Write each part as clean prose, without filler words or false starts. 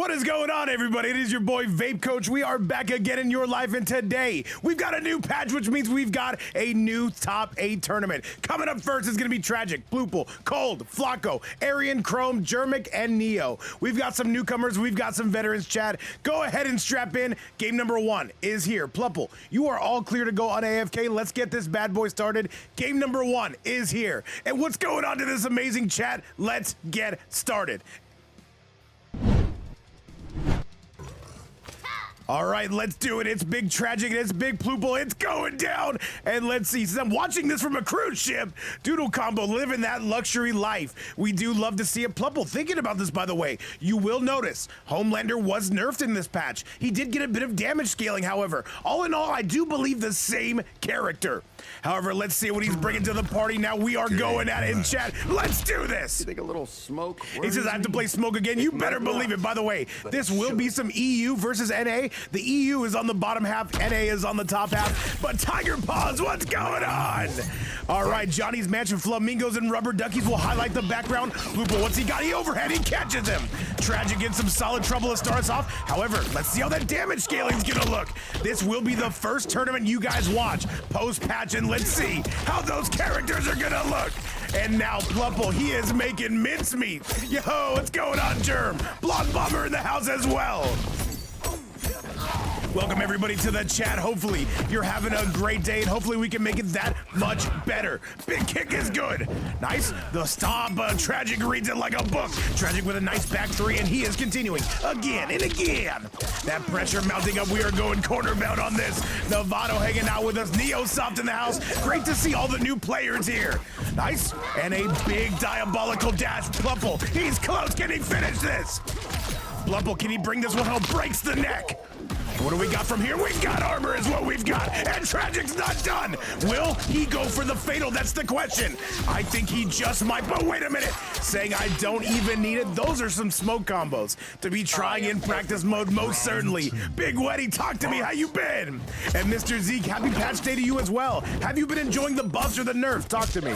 What is going on, everybody? It is your boy Vape Coach. We are back again in your life, and today we've got a new patch, which means we've got a new top 8 tournament. Coming up first is going to be Tragic, Plupil, Cold, Flacko, Arian, Khrom, Germik, and Neo. We've got some newcomers. We've got some veterans, Chad. Go ahead and strap in. Game number 1 is here. Plupil, you are all clear to go on AFK. Let's get this bad boy started. Game number 1 is here. And what's going on to this amazing chat? Let's get started. All right, let's do it. It's Big Tragic, it's Big Plupil, it's going down. And let's see, since I'm watching this from a cruise ship, Doodle Combo living that luxury life. We do love to see it. Plupil, thinking about this, by the way, you will notice HomeLander was nerfed in this patch. He did get a bit of damage scaling, however. All in all, I do believe the same character. However, let's see what he's bringing to the party now. We are going at it in chat. Let's do this. You think a little smoke? He says I have to play smoke again. You better believe it. By the way, this will be some EU versus NA. The EU is on the bottom half, NA is on the top half. But Tiger Paws, what's going on? All right, Johnny's Mansion Flamingos and Rubber Duckies will highlight the background. Plupil, what's he got? He overhead, he catches him. Tragic in some solid trouble to start us off. However, let's see how that damage scaling's gonna look. This will be the first tournament you guys watch post-patch, and let's see how those characters are gonna look. And now Plupil, he is making mincemeat. Yo, what's going on, Germ? Blonde Bomber in the house as well. Welcome everybody to the chat. Hopefully you're having a great day, and hopefully we can make it that much better. Big kick is good. Nice. The stomp. Tragic reads it like a book. Tragic with a nice back 3, and he is continuing again and again. That pressure mounting up. We are going corner bound on this. Novato hanging out with us. Neo Soft in the house. Great to see all the new players here. Nice. And a big diabolical dash. Plupil, he's close. Can he finish this? Plupil, can he bring this one home? Breaks the neck. What do we got from here? We've got armor is what we've got, and Tragic's not done. Will he go for the fatal? That's the question. I think he just might, but wait a minute. Saying I don't even need it. Those are some smoke combos to be trying in practice mode, most certainly. Big Weddy, talk to me. How you been? And Mr. Zeke, happy patch day to you as well. Have you been enjoying the buffs or the nerf? Talk to me.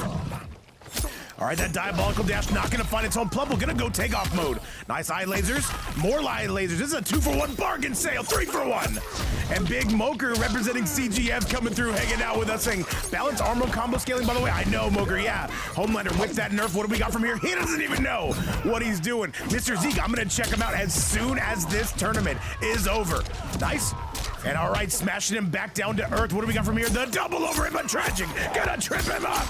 All right, that diabolical dash not gonna find its own. Plupil gonna go takeoff mode. Nice eye lasers, more eye lasers. This is a 2-for-1 bargain sale, 3-for-1. And Big Moker representing CGF coming through, hanging out with us, saying balance armor combo scaling. By the way, I know Moker, yeah. HomeLander with that nerf. What do we got from here? He doesn't even know what he's doing. Mr. Zeke, I'm gonna check him out as soon as this tournament is over. Nice. And all right, smashing him back down to earth. What do we got from here? The double over him, but Tragic gonna trip him up.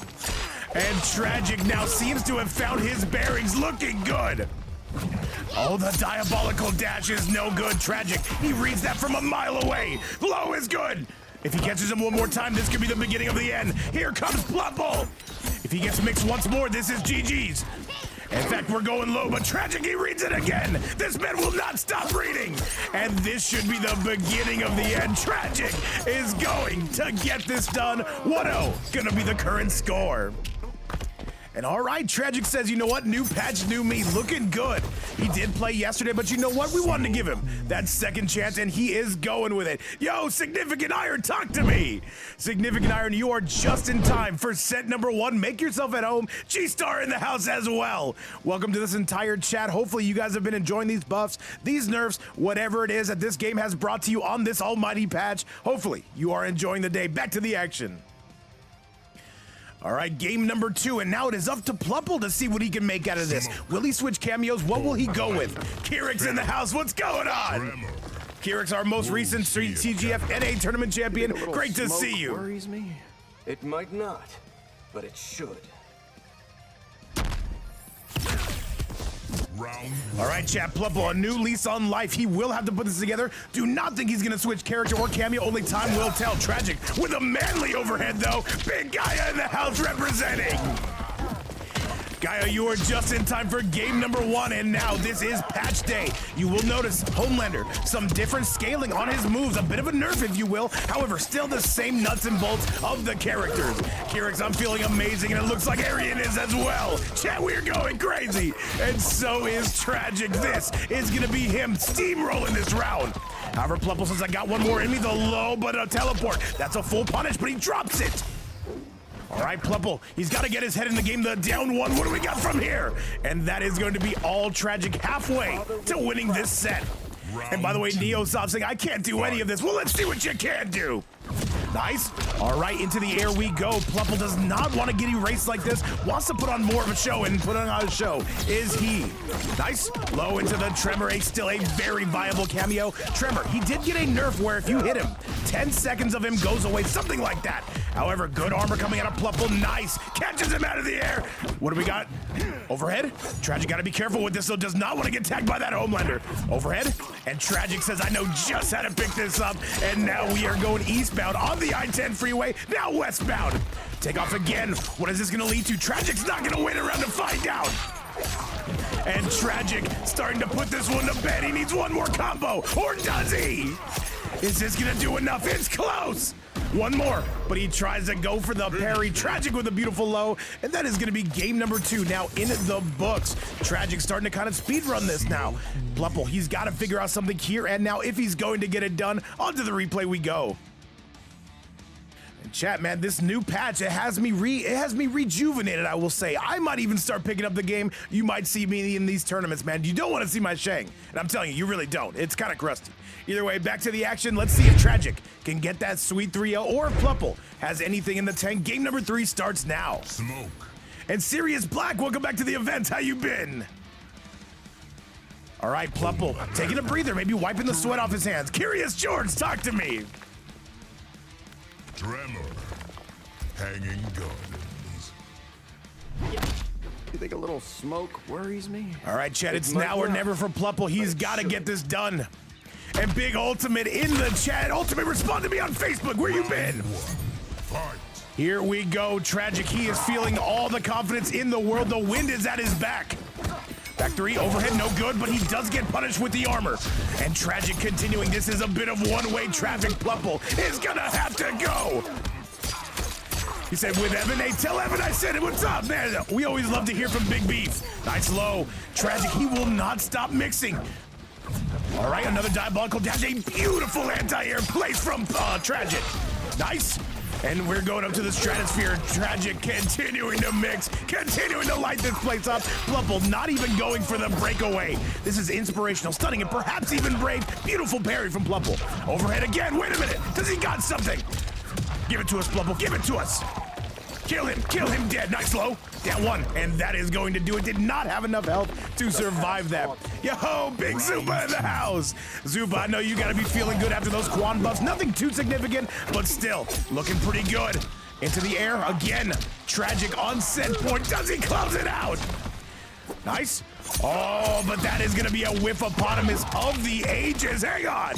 And Tragic now seems to have found his bearings, looking good. Oh, the diabolical dash is no good. Tragic, he reads that from a mile away. Blow is good. If he catches him one more time, this could be the beginning of the end. Here comes Plupil. If he gets mixed once more, this is GG's. In fact, we're going low, but Tragic, he reads it again. This man will not stop reading. And this should be the beginning of the end. Tragic is going to get this done. 1-0, gonna be the current score. And all right, Tragic says, you know what? New patch, new me, looking good. He did play yesterday, but you know what? We wanted to give him that second chance, and he is going with it. Yo, Significant Iron, talk to me. Significant Iron, you are just in time for set number 1. Make yourself at home. G-Star in the house as well. Welcome to this entire chat. Hopefully you guys have been enjoying these buffs, these nerfs, whatever it is that this game has brought to you on this almighty patch. Hopefully you are enjoying the day. Back to the action. All right, game number 2, and now it is up to Plupil to see what he can make out of this. Will he switch cameos? What will he go with? Kirik's in the house. What's going on? Kirik's our most recent CGF NA tournament champion. Great to see you. Worries me. It might not, but it should. All right, chat, Plupil, a new lease on life. He will have to put this together. Do not think he's going to switch character or cameo. Only time will tell. Tragic with a manly overhead, though. Big Gaia in the house representing. Gaia, you are just in time for game number 1, and now this is patch day. You will notice HomeLander, some different scaling on his moves, a bit of a nerf, if you will. However, still the same nuts and bolts of the characters. Kirik's, I'm feeling amazing, and it looks like Arian is as well. Chat, we're going crazy, and so is Tragic. This is gonna be him steamrolling this round. However, Plupil says, I got one more in me, the low, but a teleport. That's a full punish, but he drops it. All right, Plupil, he's got to get his head in the game. The down one, what do we got from here? And that is going to be all Tragic halfway to winning this set. And by the way, Neosop saying, I can't do any of this. Well, let's see what you can do. Nice. All right, into the air we go. Plupil does not want to get erased like this. Wants to put on more of a show, and putting on a show is he. Nice. Low into the Tremor, still a very viable cameo. Tremor, he did get a nerf where if you hit him, 10 seconds of him goes away, something like that. However, good armor coming out of Plupil. Nice. Catches him out of the air. What do we got? Overhead. Tragic got to be careful with this, so does not want to get tagged by that HomeLander. Overhead. And Tragic says, I know just how to pick this up. And now we are going eastbound on the I-10 freeway, now westbound. Take off again. What is this going to lead to? Tragic's not going to wait around to find out. And Tragic starting to put this one to bed. He needs one more combo, or does he? Is this going to do enough? It's close. One more, but he tries to go for the parry. Tragic with a beautiful low, and that is going to be game number 2 now in the books. Tragic starting to kind of speed run this now. Plupil, he's got to figure out something here and now if he's going to get it done. Onto the replay we go. And chat, man, this new patch, it has me rejuvenated, I will say. I might even start picking up the game. You might see me in these tournaments, man. You don't want to see my Shang, and I'm telling you, you really don't. It's kind of crusty. Either way, back to the action. Let's see if Tragic can get that sweet 3-0 or if Plupil has anything in the tank. Game number 3 starts now. Smoke. And Sirius Black, welcome back to the event. How you been? All right, Plupil, taking a breather, maybe wiping the sweat off his hands. Curious George, talk to me. Tremor. Hanging gardens. You think a little smoke worries me? All right, Chad, it's now or never for Plupil. He's got to get this done. And Big Ultimate in the chat. Ultimate, respond to me on Facebook. Where you been? Fight. Here we go. Tragic, he is feeling all the confidence in the world. The wind is at his back. Back 3, overhead, no good, but he does get punished with the armor. And Tragic continuing. This is a bit of one-way traffic. Plupil is gonna have to go. He said, with Evan, hey, tell Evan I said it. What's up, man? We always love to hear from Big Beef. Nice low. Tragic, he will not stop mixing. All right, another diabolical dash. A beautiful anti-air place from Tragic. Nice. And we're going up to the stratosphere. Tragic continuing to mix, continuing to light this place up. Plupil not even going for the breakaway. This is inspirational, stunning, and perhaps even brave. Beautiful parry from Plupil. Overhead again. Wait a minute. Does he got something? Give it to us, Plupil. Give it to us. Kill him dead. Nice low. Down 1, and that is going to do it. Did not have enough health to survive that. Yo, Big Zupa in the house. Zupa, I know you gotta be feeling good after those Quan buffs. Nothing too significant, but still looking pretty good. Into the air again. Tragic on set point. Does he close it out? Nice. Oh, but that is gonna be a whiff-opotamus of the ages. Hang on.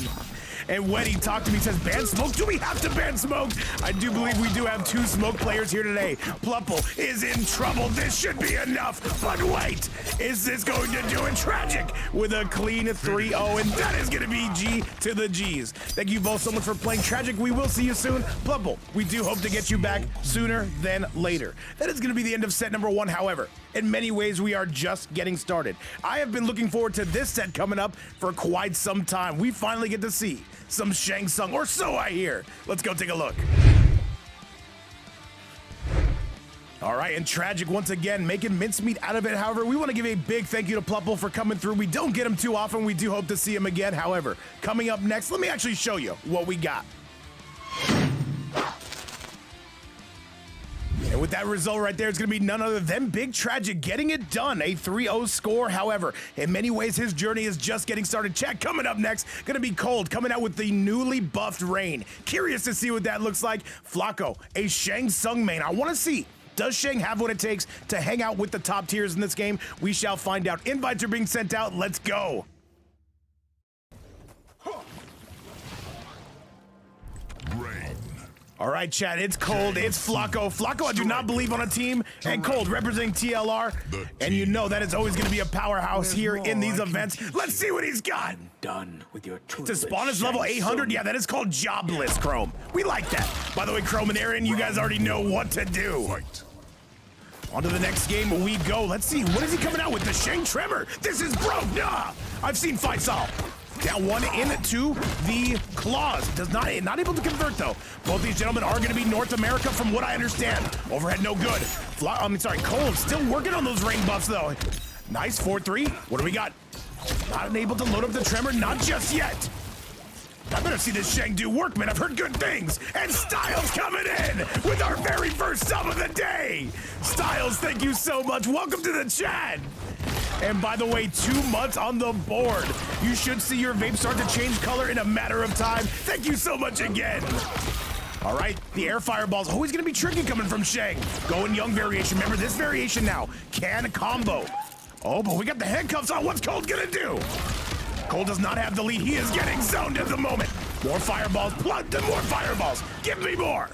And when he talked to me, he says, ban smoke? Do we have to ban smoke? I do believe we do have 2 smoke players here today. Plupil is in trouble. This should be enough. But wait, is this going to do it? Tragic with a clean 3-0, and that is going to be G to the G's. Thank you both so much for playing Tragic. We will see you soon. Plupil, we do hope to get you back sooner than later. That is going to be the end of set number 1, however. In many ways, we are just getting started. I have been looking forward to this set coming up for quite some time. We finally get to see some Shang Tsung, or so I hear. Let's go take a look. All right, and Tragic once again making mincemeat out of it. However, we want to give a big thank you to Plupil for coming through. We don't get him too often. We do hope to see him again. However, coming up next, let me actually show you what we got. And with that result right there, it's going to be none other than Big Tragic getting it done. A 3-0 score. However, in many ways, his journey is just getting started. Chat, coming up next, going to be Cold, coming out with the newly buffed Rain. Curious to see what that looks like. Flacko, a Shang Tsung main. I want to see, does Shang have what it takes to hang out with the top tiers in this game? We shall find out. Invites are being sent out. Let's go. Rain. All right, chat, it's Cold, it's Flacko. Flacko, I do not believe on a team, and Cold representing TLR. And you know that is always going to be a powerhouse here in these events. Let's see what he's got. Done with your To spawn is level 800, yeah, that is called jobless, Khrom. We like that. By the way, Khrom and Arian, you guys already know what to do. Fight. On to the next game we go. Let's see, what is he coming out with? The Shang Tremor. This is broke, nah. I've seen fights all. Down one into the claws. Does not able to convert though. Both these gentlemen are going to be North America from what I understand. Overhead no good. Cold still working on those rain buffs though. Nice 4-3. What do we got? Not able to load up the tremor, not just yet. I better see this Shang do work, man. I've heard good things. And Styles coming in with our very first sub of the day. Styles, thank you so much. Welcome to the chat. And by the way, 2 months on the board. You should see your vape start to change color in a matter of time. Thank you so much again. All right, the air fireball's always gonna be tricky coming from Shang. Going young variation. Remember this variation now. Can combo. Oh, but we got the handcuffs on. What's Cold gonna do? Cold does not have the lead. He is getting zoned at the moment. More fireballs, plugged and more fireballs. Give me more.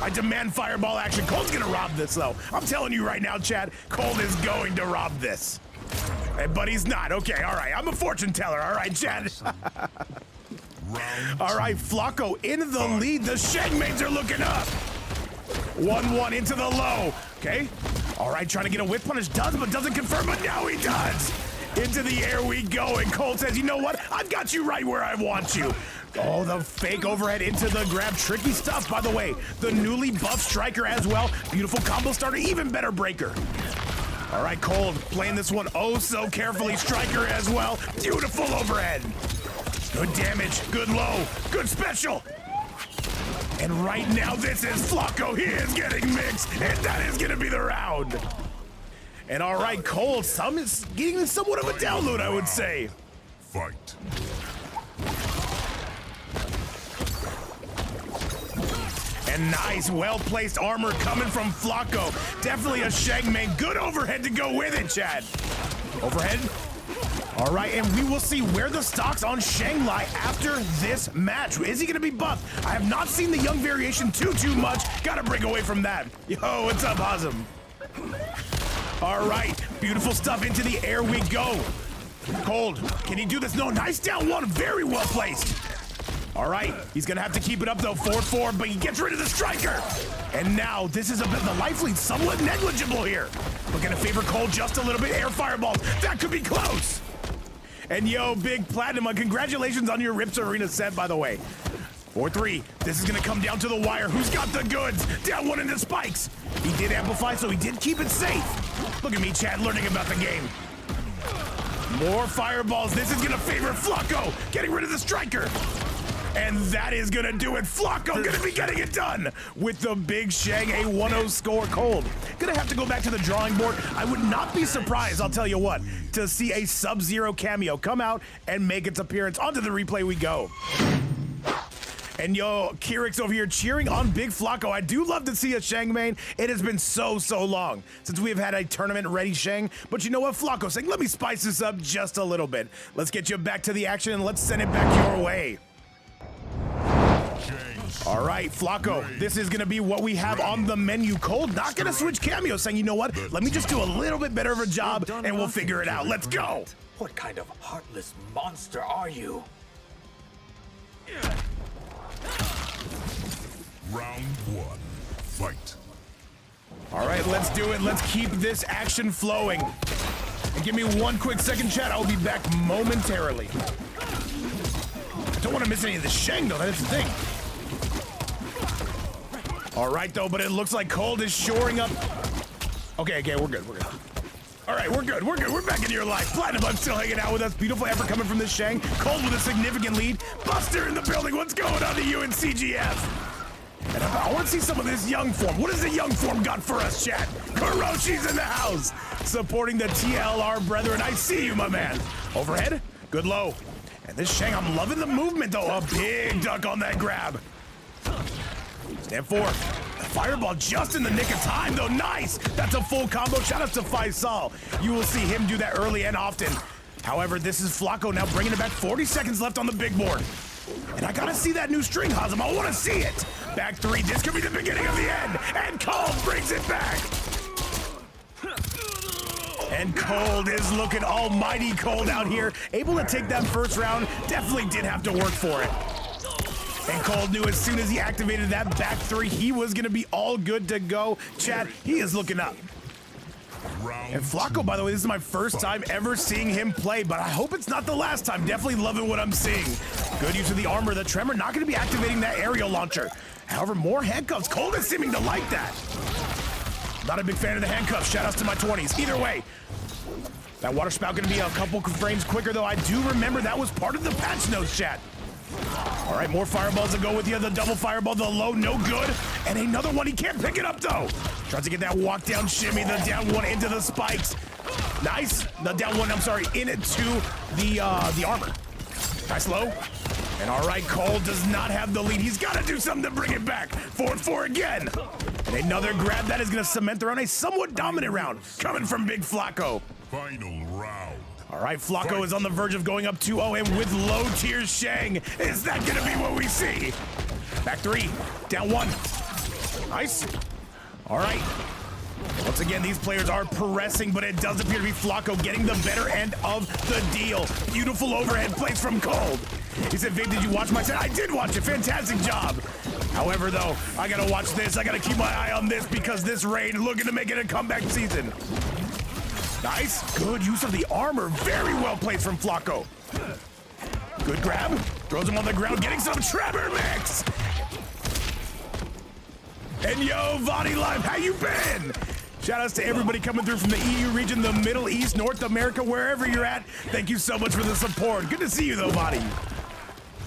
I demand fireball action. Cold's gonna rob this though. I'm telling you right now, Chad, Cold is going to rob this. But he's not. Okay, all right. I'm a fortune teller. All right, Chad. All right, Flacko in the lead. The Shang mains are looking up. 1-1 into the low. Okay. All right, trying to get a whip punish. Does, but doesn't confirm. But now he does. Into the air we go, and Cole says, you know what? I've got you right where I want you. Oh, the fake overhead into the grab. Tricky stuff, by the way. The newly buffed striker as well. Beautiful combo starter, even better breaker. All right, Cold playing this one oh so carefully. Striker as well. Beautiful overhead. Good damage, good low, good special. And right now, this is Flacko. He is getting mixed, and that is gonna be the round. And all right, Cold, some is getting somewhat of a download, I would say. Fight. And nice, well-placed armor coming from Flacko. Definitely a Shang main. Good overhead to go with it, Chad. Overhead. All right, and we will see where the stocks on Shang lie after this match. Is he gonna be buffed? I have not seen the young variation too much. Gotta break away from that. Yo, what's up, Hazem? All right, beautiful stuff into the air we go. Cold, can he do this? No, nice down one, very well placed. All right, he's gonna have to keep it up though, 4-4, but he gets rid of the striker. And now this is a bit, the life lead somewhat negligible here. But gonna favor Cold just a little bit, air fireballs, that could be close. And yo, Big Platinum, congratulations on your Rips Arena set, by the way. 4-3, this is gonna come down to the wire. Who's got the goods? Down one into spikes. He did amplify, so he did keep it safe. Look at me, Chad, learning about the game. More fireballs. This is gonna favor Flacko, getting rid of the striker. And that is gonna do it. Flacko gonna be getting it done with the big Shang, a 1-0 score. Cold. Gonna have to go back to the drawing board. I would not be surprised, I'll tell you what, to see a Sub-Zero cameo come out and make its appearance. Onto the replay we go. And yo, Kirik's over here cheering on Big Flacko. I do love to see a Shang main. It has been so long since we have had a tournament-ready Shang. But you know what? Flacko's saying, let me spice this up just a little bit. Let's get you back to the action and let's send it back your way. All right, Flacko, this is gonna be what we have on the menu. Cold not gonna switch cameo, saying, you know what? Let me just do a little bit better of a job and we'll figure it out. Let's go. What kind of heartless monster are you? Round 1. Fight. All right, let's do it. Let's keep this action flowing. And give me 1 quick second, chat. I'll be back momentarily. Don't want to miss any of the Shang, though. That's the thing. All right, though, but it looks like Cold is shoring up. Okay, we're good. All right, we're good. We're back in your life. Platinum, I'm still hanging out with us. Beautiful effort coming from this Shang. Cold with a significant lead. Buster in the building. What's going on to you in CGF? And I want to see some of this young form. What has the young form got for us, chat? Kuroshi's in the house, supporting the TLR brethren. I see you, my man. Overhead, good low. And this Shang, I'm loving the movement, though. A big duck on that grab. Stand forward. The fireball just in the nick of time, though. Nice. That's a full combo. Shout out to Faisal. You will see him do that early and often. However, this is Flacko now bringing it back. 40 seconds left on the big board. And I gotta see that new string, Hazem. I want to see it. Back 3. This could be the beginning of the end. And Cold brings it back. And Cold is looking almighty cold out here. Able to take that first round. Definitely did have to work for it. And Cold knew as soon as he activated that back 3, he was going to be all good to go. Chat, he is looking up. And Flacko, by the way, this is my first time ever seeing him play, but I hope it's not the last time. Definitely loving what I'm seeing. Good use of the armor. The Tremor not going to be activating that aerial launcher. However, more handcuffs. Cold is seeming to like that. Not a big fan of the handcuffs. Shoutouts to my 20s. Either way, that water spout going to be a couple frames quicker, though. I do remember that was part of the patch notes, chat. All right, more fireballs to go with you. The double fireball, the low, no good. And another one, he can't pick it up, though. Tries to get that walk down shimmy, the down one into the spikes. Nice. The down one, I'm sorry, into the armor. Nice low. And all right, Cole does not have the lead. He's got to do something to bring it back. 4-4 again. And another grab that is going to cement around a somewhat dominant round coming from Big Flacko. Final round. All right, Flacko is on the verge of going up 2-0, and with low tier Shang, is that going to be what we see? Back three, down one. Nice. All right. Once again, these players are pressing, but it does appear to be Flacko getting the better end of the deal. Beautiful overhead plays from Cold. He said, Vic, did you watch my set? I did watch it. Fantastic job. However, though, I got to watch this. I got to keep my eye on this because this raid looking to make it a comeback season. Nice. Good use of the armor. Very well played from Flacko. Good grab. Throws him on the ground, getting some Tremor mix. And yo, Vadi Live, how you been? Shout outs to everybody coming through from the EU region, the Middle East, North America, wherever you're at. Thank you so much for the support. Good to see you though, Vadi.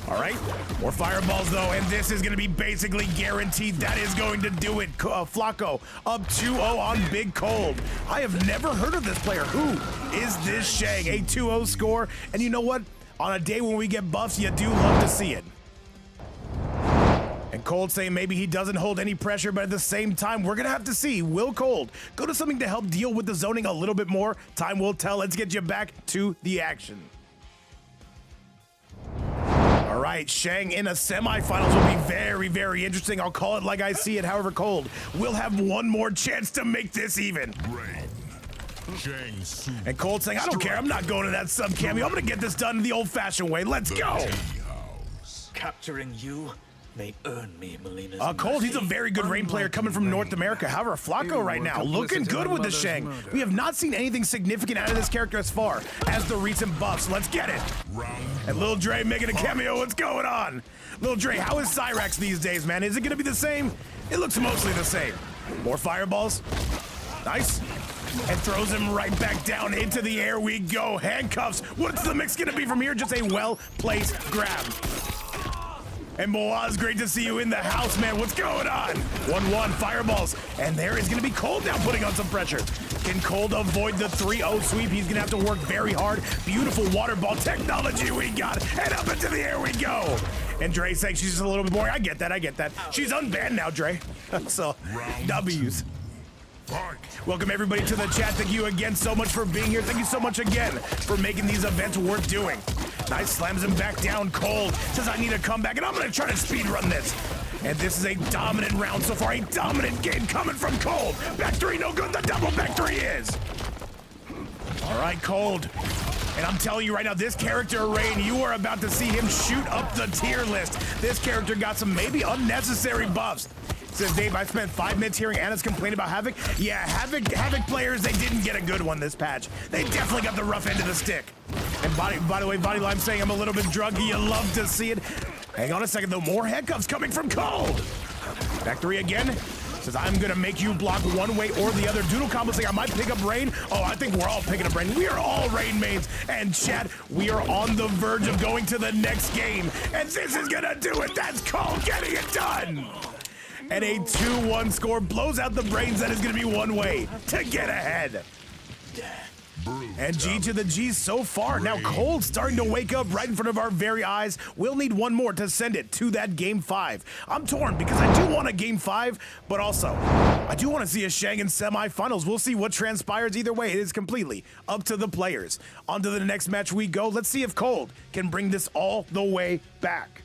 All right, more fireballs though, and this is gonna be basically guaranteed. That is going to do it. Flacko up 2-0 on Big Cold. I have never heard of this player. Who is this Shang? A 2-0 score, and you know what? On a day when we get buffs, you do love to see it. And Cold saying maybe he doesn't hold any pressure, but at the same time, we're gonna have to see. Will Cold go to something to help deal with the zoning a little bit more? Time will tell. Let's get you back to the action. All right, Shang in a semifinals will be very, very interesting. I'll call it like I see it. However, Cold will have one more chance to make this even. And Cold saying, I don't care. I'm not going to that sub cameo. I'm going to get this done the old-fashioned way. Let's go. Capturing you may earn me Melina's Cold, he's a very good rain player coming from North America. However, Flacko right now looking good with the Shang. We have not seen anything significant out of this character as far as the recent buffs. Let's get it. And Lil Dre making a cameo. What's going on? Lil Dre, how is Cyrax these days, man? Is it going to be the same? It looks mostly the same. More fireballs. Nice. And throws him right back down into the air we go. Handcuffs. What's the mix going to be from here? Just a well-placed grab. And Moaz, great to see you in the house, man. What's going on? 1-1, fireballs. And there is going to be Cold now putting on some pressure. Can Cold avoid the 3-0 sweep? He's going to have to work very hard. Beautiful water ball technology we got. And up into the air we go. And Dre saying she's just a little bit boring. I get that, I get that. She's unbanned now, Dre. So, W's. Welcome everybody to the chat. Thank you again so much for being here. Thank you so much again for making these events worth doing. Nice, slams him back down. Cold says I need a comeback, and I'm gonna try to speed run this. And this is a dominant round so far, a dominant game coming from Cold. Back three, no good. The double back three is. All right, Cold. And I'm telling you right now, this character, Rain, you are about to see him shoot up the tier list. This character got some maybe unnecessary buffs. Says Dave, I spent 5 minutes hearing Anna's complain about Havoc. Yeah, Havoc players, they didn't get a good one this patch. They definitely got the rough end of the stick. And by the way, Body Lime saying I'm a little bit druggy. You love to see it. Hang on a second, though. More handcuffs coming from Cold. Back three again. Says I'm going to make you block one way or the other. Doodle combo saying I might pick up Rain. Oh, I think we're all picking up Rain. We are all Rain mains. And chat, we are on the verge of going to the next game. And this is going to do it. That's Cold getting it done. And a 2-1 score blows out the brains. That is going to be one way to get ahead. And G to the G so far. Now Cold starting to wake up right in front of our very eyes. We'll need one more to send it to that game 5. I'm torn because I do want a game 5, but also I do want to see a Shang in semifinals. We'll see what transpires either way. It is completely up to the players. On to the next match we go. Let's see if Cold can bring this all the way back.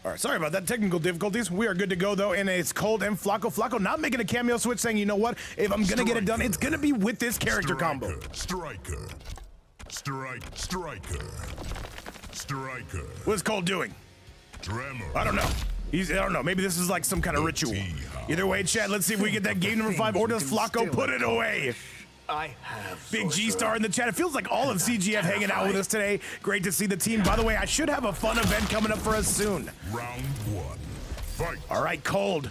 All All right, sorry about that, technical difficulties. We are good to go, though, and it's Cold and Flacko. Flacko not making a cameo switch, saying, you know what? If I'm going to get it done, it's going to be with this character combo. Striker. What's Cold doing? Tremor. I don't know. I don't know. Maybe this is like some kind of ritual. Either way, chat, let's see if we get that game number 5, or does Flacko put it away? I have Big G-Star in the chat. It feels like all of CGF hanging out with us today. Great to see the team. By the way, I should have a fun event coming up for us soon. Round 1. Fight. All right, Cold.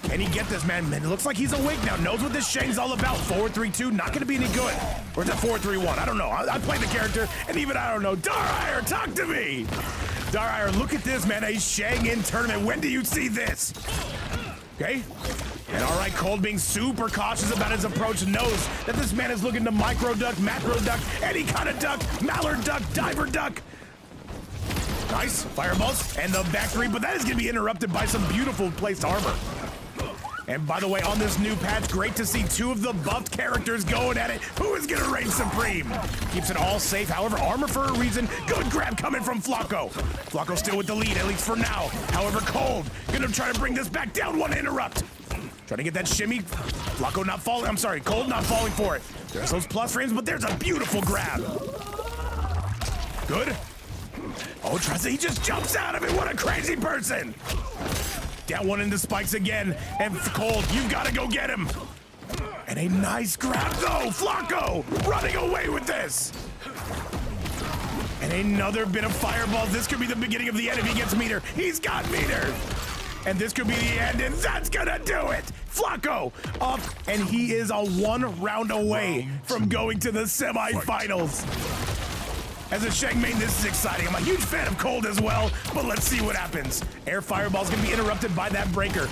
Can he get this, man? Man, it looks like he's awake now. Knows what this Shang's all about. 4-3-2, not going to be any good. Or is it 4-3-1? I don't know. I played the character, and even I don't know. Darire, talk to me. Darire, look at this, man. A Shang in tournament. When do you see this? Okay. And all right, Cold being super cautious about his approach, knows that this man is looking to micro duck, macro duck, any kind of duck, mallard duck, diver duck. Nice, fireballs, and the back 3, but that is gonna be interrupted by some beautiful placed armor. And by the way, on this new patch, great to see 2 of the buffed characters going at it. Who is gonna reign supreme? Keeps it all safe, however, armor for a reason. Good grab coming from Flacko. Flacko still with the lead, at least for now. However, Cold gonna try to bring this back down, one interrupt. Trying to get that shimmy. Flacko not falling, I'm sorry, Cold not falling for it. There's those plus frames, but there's a beautiful grab. Good. Oh, trust it, he just jumps out of it, what a crazy person. Down one into spikes again, and Cold, you've got to go get him. And a nice grab though, Flacko running away with this. And another bit of fireball. This could be the beginning of the end if he gets meter. He's got meter. And this could be the end, and that's gonna do it. Flacko up, and he is a 1 round away from going to the semifinals. As a Shang main, this is exciting. I'm a huge fan of Cold as well, but let's see what happens. Air fireball's gonna be interrupted by that breaker.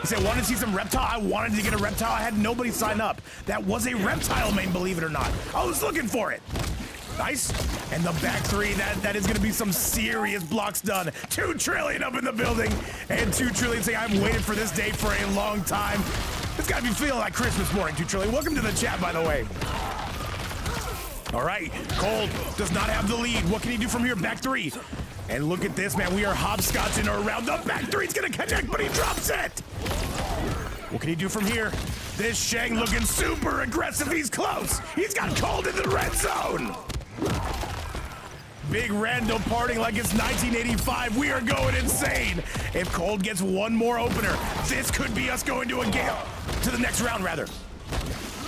He said, wanted to see some reptile. I wanted to get a reptile. I had nobody sign up. That was a reptile main, believe it or not. I was looking for it. Nice. And the back 3, that is gonna be some serious blocks done. 2 trillion up in the building, and 2 trillion saying, I've waited for this day for a long time. It's gotta be feeling like Christmas morning, 2 trillion. Welcome to the chat, by the way. All right, Cold does not have the lead. What can he do from here? Back 3. And look at this, man. We are hopscotching around. The back 3's gonna connect, but he drops it. What can he do from here? This Shang looking super aggressive. He's close. He's got Cold in the red zone. Big Randall parting like it's 1985. We are going insane. If Cold gets one more opener, this could be us going to a game, to the next round rather.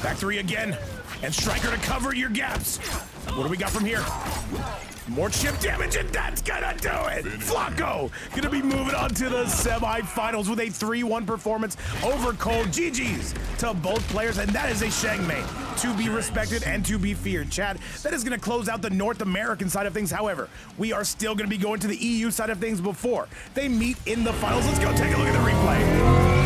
Back 3 again. And Striker to cover your gaps. What do we got from here? More chip damage, and that's gonna do it. Flacko gonna be moving on to the semifinals with a 3-1 performance over Cold. GG's to both players, and that is a Shang main to be respected and to be feared. Chad, that is gonna close out the North American side of things. However, we are still gonna be going to the EU side of things before they meet in the finals. Let's go take a look at the replay.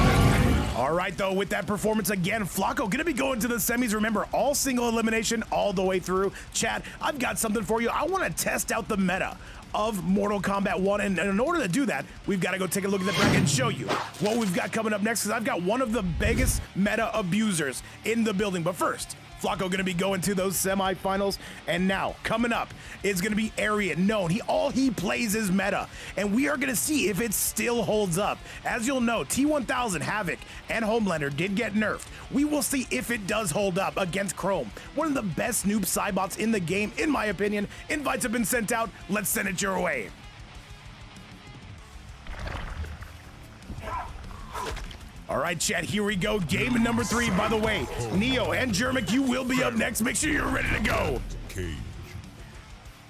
All right, though, with that performance again, Flacko gonna be going to the semis. Remember, all single elimination all the way through. Chad, I've got something for you. I want to test out the meta of Mortal Kombat 1, and in order to do that, we've got to go take a look at the bracket and show you what we've got coming up next, because I've got one of the biggest meta abusers in the building. But first, Flacko gonna be going to those semifinals, and now coming up is gonna be Arian. Known, all he plays is meta, and we are gonna see if it still holds up. As you'll know, T1000, Havoc, and HomeLander did get nerfed. We will see if it does hold up against Khrom, one of the best Noob Saibots in the game, in my opinion. Invites have been sent out. Let's send it your way. All right, chat, here we go. Game number 3, by the way. Neo and Germik, you will be up next. Make sure you're ready to go.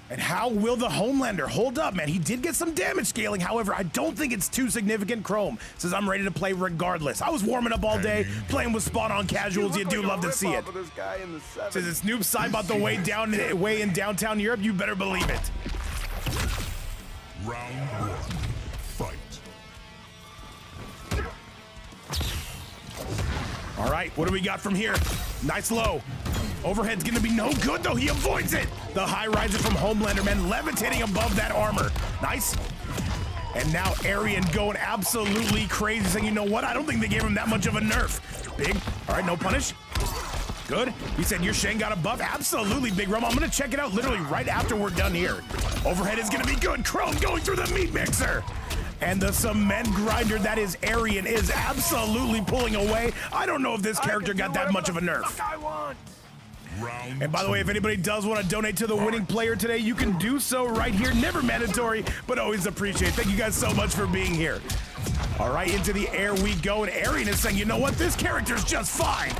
And how will the HomeLander hold up, man? He did get some damage scaling. However, I don't think it's too significant. Khrom says, I'm ready to play regardless. I was warming up all day, playing with spot-on casuals. You do love to see it. Says it's Noob Saibot the way in downtown Europe. You better believe it. Round 1. Fight. All right, what do we got from here? Nice low. Overhead's gonna be no good, though. He avoids it. The high riser from HomeLander, man, levitating above that armor. Nice. And now Arian going absolutely crazy, saying, you know what? I don't think they gave him that much of a nerf. Big. All right, no punish. Good. He said, your Shang got a buff. Absolutely, Big Rum. I'm gonna check it out literally right after we're done here. Overhead is gonna be good. Khrom going through the meat mixer. And the cement grinder that is Arian is absolutely pulling away. I don't know if this character got that much of a nerf. And by the way, if anybody does want to donate to the winning player today, you can do so right here. Never mandatory, but always appreciate. Thank you guys so much for being here. All right, into the air we go, and Arian is saying, you know what, this character's just fine.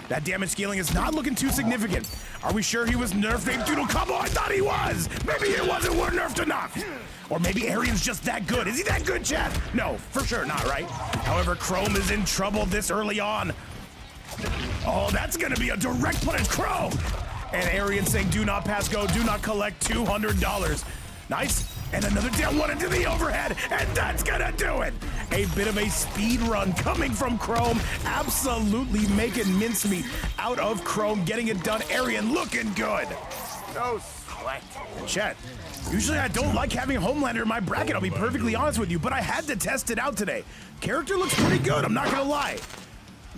That damage scaling is not looking too significant. Are we sure he was nerfed, Ape Doodle Combo? I thought he was. Maybe it wasn't nerfed enough. Or maybe Arian's just that good. Is he that good, chat? No, for sure not, right? However, Khrom is in trouble this early on. Oh, that's gonna be a direct punish, Khrom! And Arian saying, do not pass go, do not collect $200. Nice. And another down one into the overhead, and that's gonna do it. A bit of a speed run coming from Khrom, absolutely making mincemeat out of Khrom, getting it done. Arian looking good. No sweat. Chat, usually I don't like having HomeLander in my bracket, I'll be perfectly honest with you, but I had to test it out today. Character looks pretty good, I'm not gonna lie.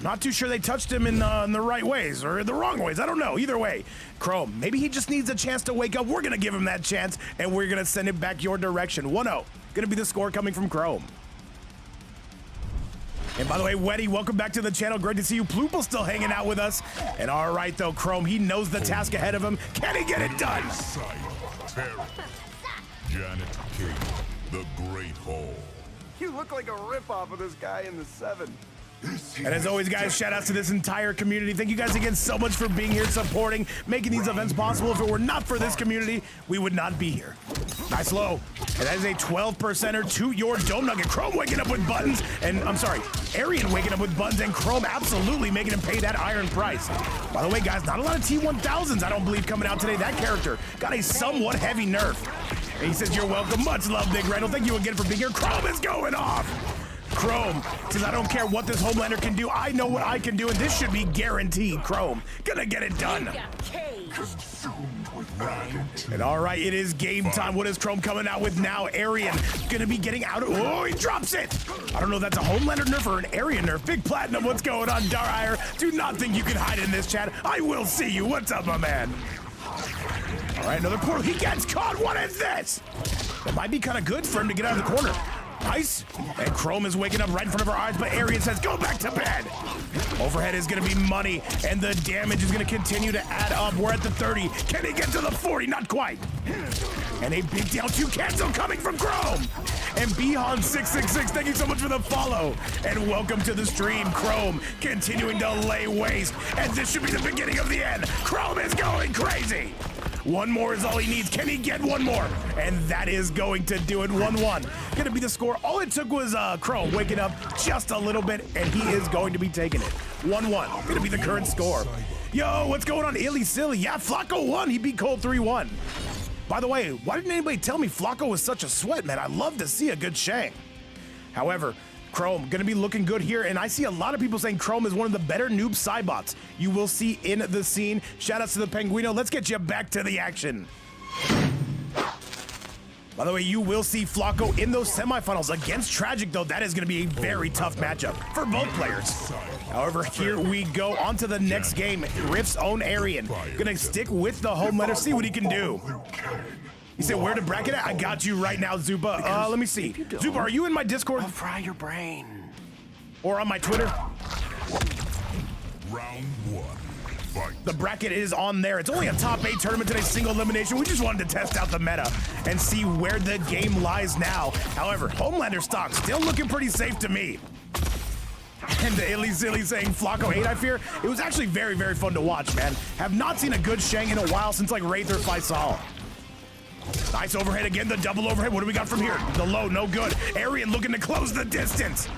Not too sure they touched him in the right ways or the wrong ways. I don't know. Either way, Khrom, maybe he just needs a chance to wake up. We're going to give him that chance, and we're going to send it back your direction. 1-0. Going to be the score coming from Khrom. And by the way, Weddy, welcome back to the channel. Great to see you. Plupil still hanging out with us. And all right, though, Khrom, he knows the task ahead of him. Can he get it done? Terry, Janet King, the Great Hall. You look like a ripoff of this guy in the 7. And as always, guys, shout outs to this entire community. Thank you guys again so much for being here, supporting, making these events possible. If it were not for this community, we would not be here. Nice low. And that is a 12%er to your Dome Nugget. Khrom waking up with buttons, and I'm sorry, Arian waking up with buttons, and Khrom absolutely making him pay that iron price. By the way, guys, not a lot of T1000s, I don't believe, coming out today. That character got a somewhat heavy nerf. And he says, you're welcome. Much love, Big Randall. Thank you again for being here. Khrom is going off. Khrom says, I don't care what this HomeLander can do. I know what I can do, and this should be guaranteed. Khrom gonna get it done. And all right, it is game time. What is Khrom coming out with now? Arian gonna be getting out of, oh, he drops it. I don't know if that's a HomeLander nerf or an Arian nerf. Big Platinum, what's going on? Darire, do not think you can hide in this chat. I will see you. What's up, my man? All right, another portal. He gets caught. What is this? That might be kind of good for him to get out of the corner. Nice. And Khrom is waking up right in front of our eyes, but Arian says, go back to bed. Overhead is going to be money, and the damage is going to continue to add up. We're at the 30. Can he get to the 40? Not quite. And a big down 2 cancel coming from Khrom. And Behan666, thank you so much for the follow. And welcome to the stream, Khrom, continuing to lay waste. And this should be the beginning of the end. Khrom is going crazy. One more is all he needs. Can he get one more? And that is going to do it. 1-1. Gonna be the score. All it took was Khrom waking up just a little bit, and he is going to be taking it. 1-1. Gonna be the current score. Yo, what's going on? Illy Silly. Yeah, Flacko won. He beat Cold 3-1. By the way, why didn't anybody tell me Flacko was such a sweat, man? I love to see a good Shang. However, Khrom gonna be looking good here, and I see a lot of people saying Khrom is one of the better Noob Saibots you will see in the scene. Shout outs to the Penguino. Let's get you back to the action. By the way, you will see Flacko in those semifinals against Tragic, though. That is going to be a very tough matchup for both players. However, here we go on to the next game. Rift's own Arian going to stick with the HomeLander, see what he can do. He said, where to bracket it? I got you right now, Zupa. Let me see. Zupa, are you in my Discord? I'll fry your brain. Or on my Twitter? Round 1. Fight. The bracket is on there. It's only a top 8 tournament today, single elimination. We just wanted to test out the meta and see where the game lies now. However, HomeLander stock still looking pretty safe to me. And the Illy Zilly saying Flacko 8, I fear. It was actually very, very fun to watch, man. Have not seen a good Shang in a while since like Wraith or Faisal. Nice overhead again, the double overhead. What do we got from here? The low, no good. Arian looking to close the distance.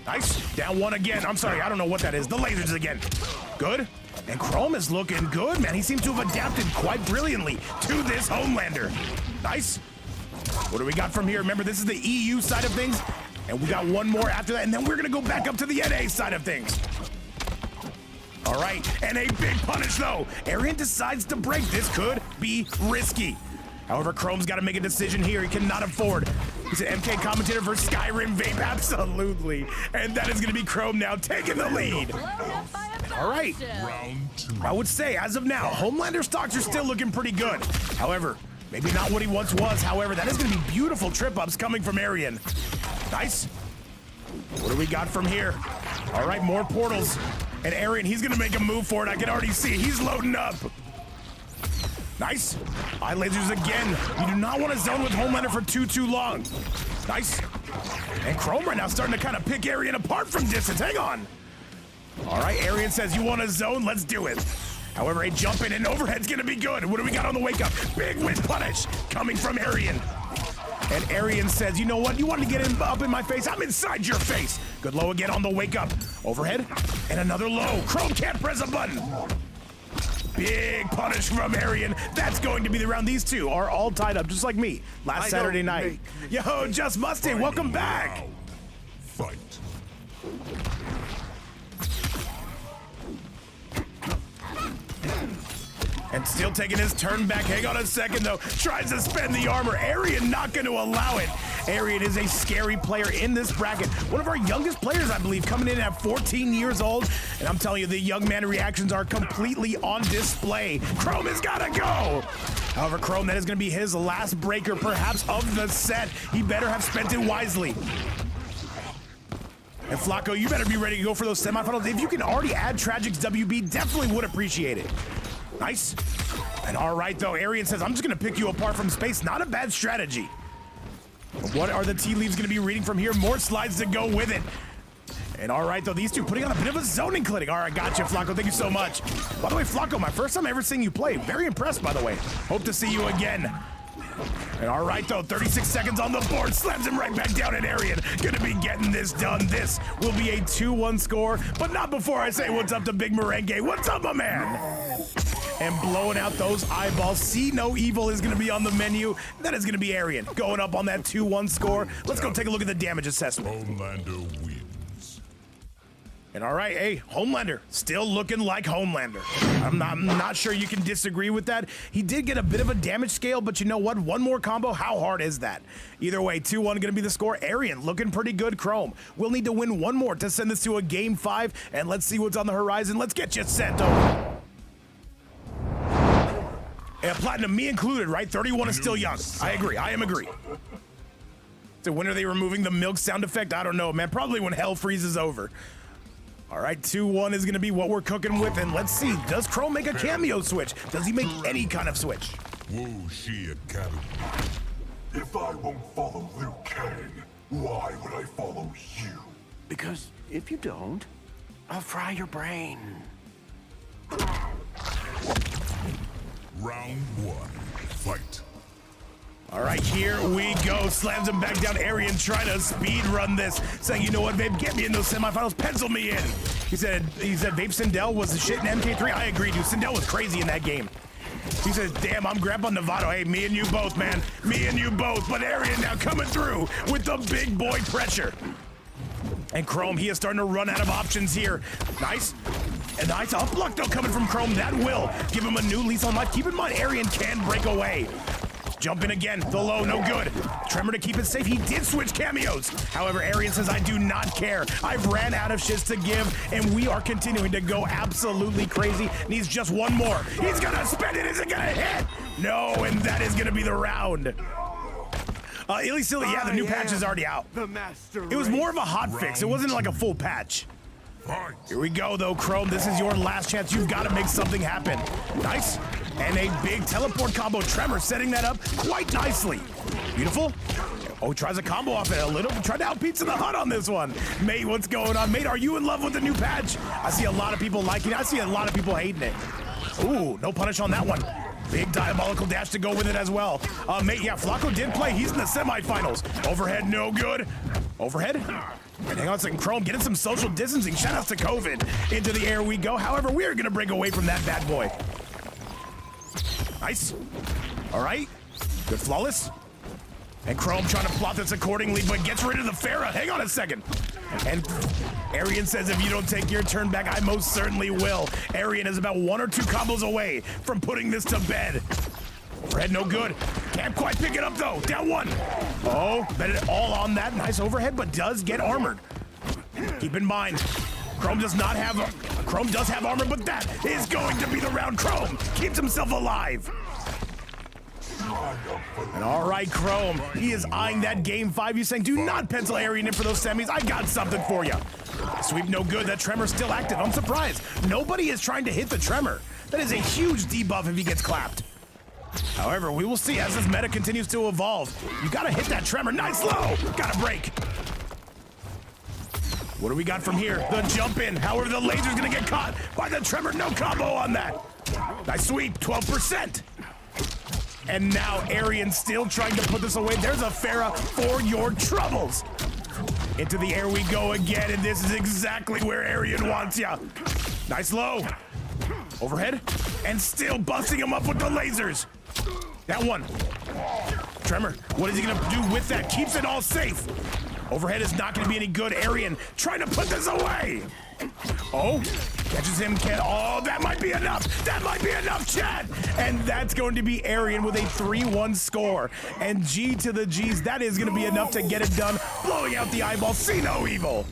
Nice, down 1 again. I'm sorry, I don't know what that is. The lasers again. Good. And Khrom is looking good, man. He seems to have adapted quite brilliantly to this HomeLander. Nice. What do we got from here? Remember, this is the EU side of things. And we got one more after that, and then we're gonna go back up to the NA side of things. All right, and a big punish though. Arian decides to break. This could be risky. However, Chrom's got to make a decision here. He cannot afford. He's an MK commentator for Skyrim Vape, absolutely. And that is going to be Khrom now taking the lead. All right. Round 2. I would say, as of now, HomeLander stocks are still looking pretty good. However, Maybe not what he once was, however, that is gonna be beautiful trip-ups coming from Arian. Nice. What do we got from here? All right, more portals. And Arian, he's gonna make a move for it. I can already see it. He's loading up. Nice. Eye lasers again. You do not want to zone with HomeLander for too long. Nice. And Khrom right now starting to kind of pick Arian apart from distance. Hang on. All right, Arian says, you want a zone? Let's do it. However, a jump in and overhead's gonna be good. What do we got on the wake up? Big win punish coming from Arian. And Arian says, you know what? You want to get him up in my face? I'm inside your face. Good low again on the wake up. Overhead and another low. Khrom can't press a button. Big punish from Arian. That's going to be the round. These two are all tied up, just like me last Saturday night. Yo, Just Mustang, welcome back. Fight. And still taking his turn back. Hang on a second, though. Tries to spend the armor. Arian not going to allow it. Arian is a scary player in this bracket. One of our youngest players, I believe, coming in at 14 years old. And I'm telling you, the young man reactions are completely on display. Khrom has got to go. However, Khrom, that is going to be his last breaker, perhaps, of the set. He better have spent it wisely. And Flacko, you better be ready to go for those semifinals. If you can already add Tragic's WB, definitely would appreciate it. Nice. And all right, though, Arian says, I'm just going to pick you apart from space. Not a bad strategy. But what are the tea leaves going to be reading from here? More slides to go with it. And all right, though, these two putting on a bit of a zoning clinic. All right, gotcha, Flacko. Thank you so much. By the way, Flacko, my first time ever seeing you play. Very impressed, by the way. Hope to see you again. And all right, though, 36 seconds on the board. Slams him right back down, and Arian gonna be getting this done. This will be a 2-1 score, but not before I say what's up to Big Merengue. What's up, my man? And blowing out those eyeballs. See no evil is gonna be on the menu. That is gonna be Arian going up on that 2-1 score. Let's go take a look at the damage assessment. HomeLander wins. And all right, hey, HomeLander, still looking like HomeLander. I'm not sure you can disagree with that. He did get a bit of a damage scale, but you know what? One more combo, how hard is that? Either way, 2-1 gonna be the score. Arian looking pretty good. Khrom will need to win one more to send this to a game 5, and let's see what's on the horizon. Let's get you set over. And Platinum, me included, right? 31 is still young. I agree, I am agree. So when are they removing the milk sound effect? I don't know, man. Probably when hell freezes over. All right, 2-1 is gonna be what we're cooking with, and let's see, does Khrom make a cameo switch? Does he make any kind of switch? Whoa, she Academy. If I won't follow Liu Kang, why would I follow you? Because if you don't, I'll fry your brain. Round 1. Fight. All right, here we go. Slams him back down. Arian trying to speed run this, saying, you know what, babe, get me in those semifinals, pencil me in. He said Vape Sindel was the shit in MK3. I agree, dude. Sindel was crazy in that game. He says, damn, I'm Grandpa Novato. Hey, me and you both, man. Me and you both. But Arian now coming through with the big boy pressure. And Khrom, he is starting to run out of options here. Nice. And nice up block, though, coming from Khrom. That will give him a new lease on life. Keep in mind, Arian can break away. Jump in again, the low, no good. Tremor to keep it safe, he did switch cameos. However, Arian says, I do not care. I've ran out of shits to give, and we are continuing to go absolutely crazy. Needs just one more. He's gonna spend it, is it gonna hit? No, and that is gonna be the round. Illy Silly, yeah, the new patch is already out. The master It was more of a hot fix, it wasn't like a full patch. Fight. Here we go, though, Khrom. This is your last chance. You've got to make something happen. Nice. And a big teleport combo. Tremor setting that up quite nicely. Beautiful. Oh, tries a combo off it a little. Tried to out Pizza the Hut on this one. Mate, what's going on? Mate, are you in love with the new patch? I see a lot of people liking it. I see a lot of people hating it. Ooh, no punish on that one. Big diabolical dash to go with it as well. Mate, yeah, Flacko did play. He's in the semifinals. Overhead, no good. Overhead. And hang on a second, Khrom getting some social distancing. Shout outs to COVID. Into the air we go. However, we are going to break away from that bad boy. Nice. All right. Good flawless. And Khrom trying to plot this accordingly, but gets rid of the Farah. Hang on a second. And Arian says, if you don't take your turn back, I most certainly will. Arian is about 1 or 2 combos away from putting this to bed. Overhead, no good. Can't quite pick it up, though. Down 1. Oh, bet it all on that. Nice overhead, but does get armored. Keep in mind, Khrom does not have... Khrom does have armor, but that is going to be the round. Khrom keeps himself alive. And all right, Khrom, he is eyeing that game 5. He's saying, do not pencil Arian in for those semis. I got something for you. Sweep no good. That tremor's still active. I'm surprised. Nobody is trying to hit the tremor. That is a huge debuff if he gets clapped. However, we will see as this meta continues to evolve. You gotta hit that tremor. Nice low. Gotta break. What do we got from here? The jump in. However, the laser's gonna get caught by the tremor. No combo on that. Nice sweep. 12%. And now Arian still trying to put this away. There's a Farah for your troubles. Into the air we go again, and this is exactly where Arian wants ya. Nice low. Overhead, and still busting him up with the lasers. That one. Tremor, what is he gonna do with that? Keeps it all safe. Overhead is not gonna be any good. Arian trying to put this away. Oh, catches him. Oh, that might be enough. That might be enough, chat. And that's going to be Arian with a 3-1 score. And G to the G's, that is going to be enough to get it done. Blowing out the eyeball. See no evil.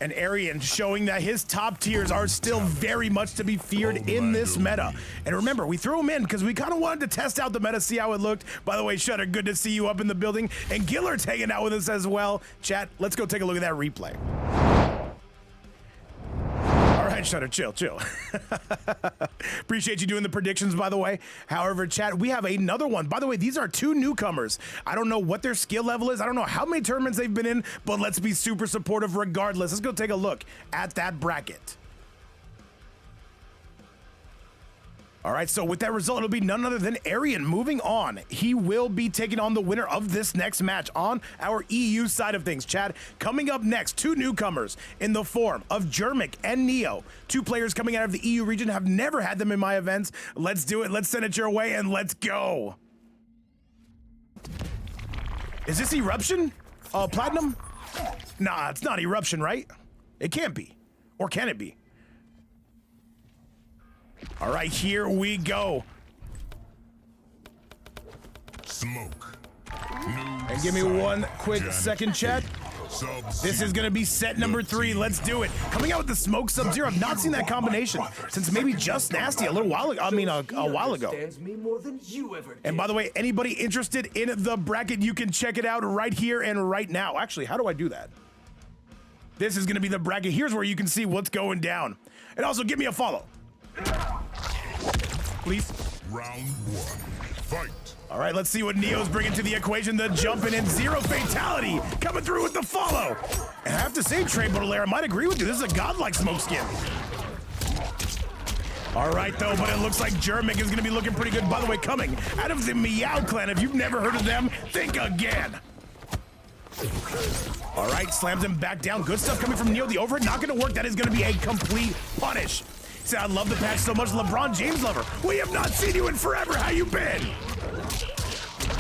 And Arian showing that his top tiers are still very much to be feared in this meta. And remember, we threw him in because we kind of wanted to test out the meta, see how it looked. By the way, Shutter, good to see you up in the building. And Gillert's hanging out with us as well. Chat, let's go take a look at that replay. All right, Shutter, chill. Appreciate you doing the predictions, by the way. However, chat, we have another one. By the way, these are 2 newcomers. I don't know what their skill level is. I don't know how many tournaments they've been in, but let's be super supportive regardless. Let's go take a look at that bracket. All right, so with that result, it'll be none other than Arian moving on. He will be taking on the winner of this next match on our EU side of things. Chad, coming up next, 2 newcomers in the form of Germik and Neo. 2 players coming out of the EU region. Have never had them in my events. Let's do it. Let's send it your way, and let's go. Is this Eruption? Platinum? Nah, it's not Eruption, right? It can't be. Or can it be? All right, here we go. Smoke. And give me one quick second, chat. This is gonna be set number 3. Let's do it. Coming out with the smoke Sub-Zero. I've not seen that combination since maybe Just Nasty a little while ago. I mean, a while ago. And by the way, anybody interested in the bracket, you can check it out right here and right now. Actually, how do I do that? This is gonna be the bracket. Here's where you can see what's going down. And also, give me a follow. Please. Round 1. Fight. All right, let's see what Neo's bringing to the equation. The jumping in, 0 fatality, coming through with the follow. And I have to say, Trey Baudelaire, I might agree with you. This is a godlike smoke skin. All right, though, but it looks like Germik is going to be looking pretty good. By the way, coming out of the Meow Clan, if you've never heard of them, think again. All right, slams him back down. Good stuff coming from Neo. The overhead not going to work. That is going to be a complete punish. See, I love the patch so much. LeBron James lover. We have not seen you in forever. How you been?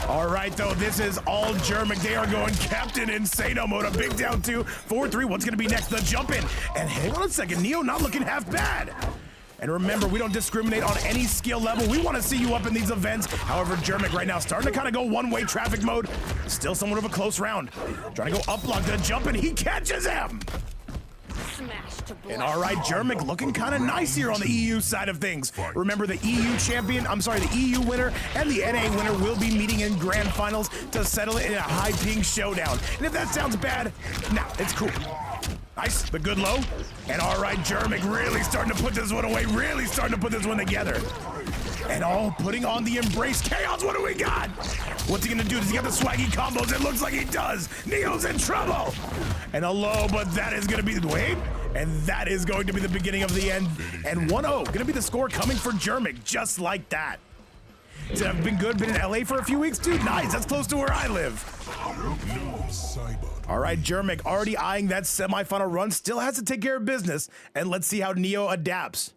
All right, though, this is all Germik. They are going Captain Insano mode. A big down 2, 4-3. What's going to be next? The jump in. And hang on a second. Neo not looking half bad. And remember, we don't discriminate on any skill level. We want to see you up in these events. However, Germik right now starting to kind of go one-way traffic mode. Still somewhat of a close round. Trying to go up block. The jump in. He catches him. And all right, Germik looking kind of nice here on the EU side of things. Remember, the the EU winner and the NA winner will be meeting in grand finals to settle it in a high ping showdown. And if that sounds bad, nah, it's cool. Nice, the good low. And all right, Germik really starting to put this one away, really starting to put this one together. And all putting on the Embrace Chaos. What do we got? What's he gonna do? Does he got the swaggy combos? It looks like he does. Neo's in trouble. And a low, but that is gonna be the wait. And that is going to be the beginning of the end. And 1-0, gonna be the score coming for Germik, just like that. So I've been good, been in LA for a few weeks, dude. Nice, that's close to where I live. All right, Germik already eyeing that semifinal run, still has to take care of business. And let's see how Neo adapts.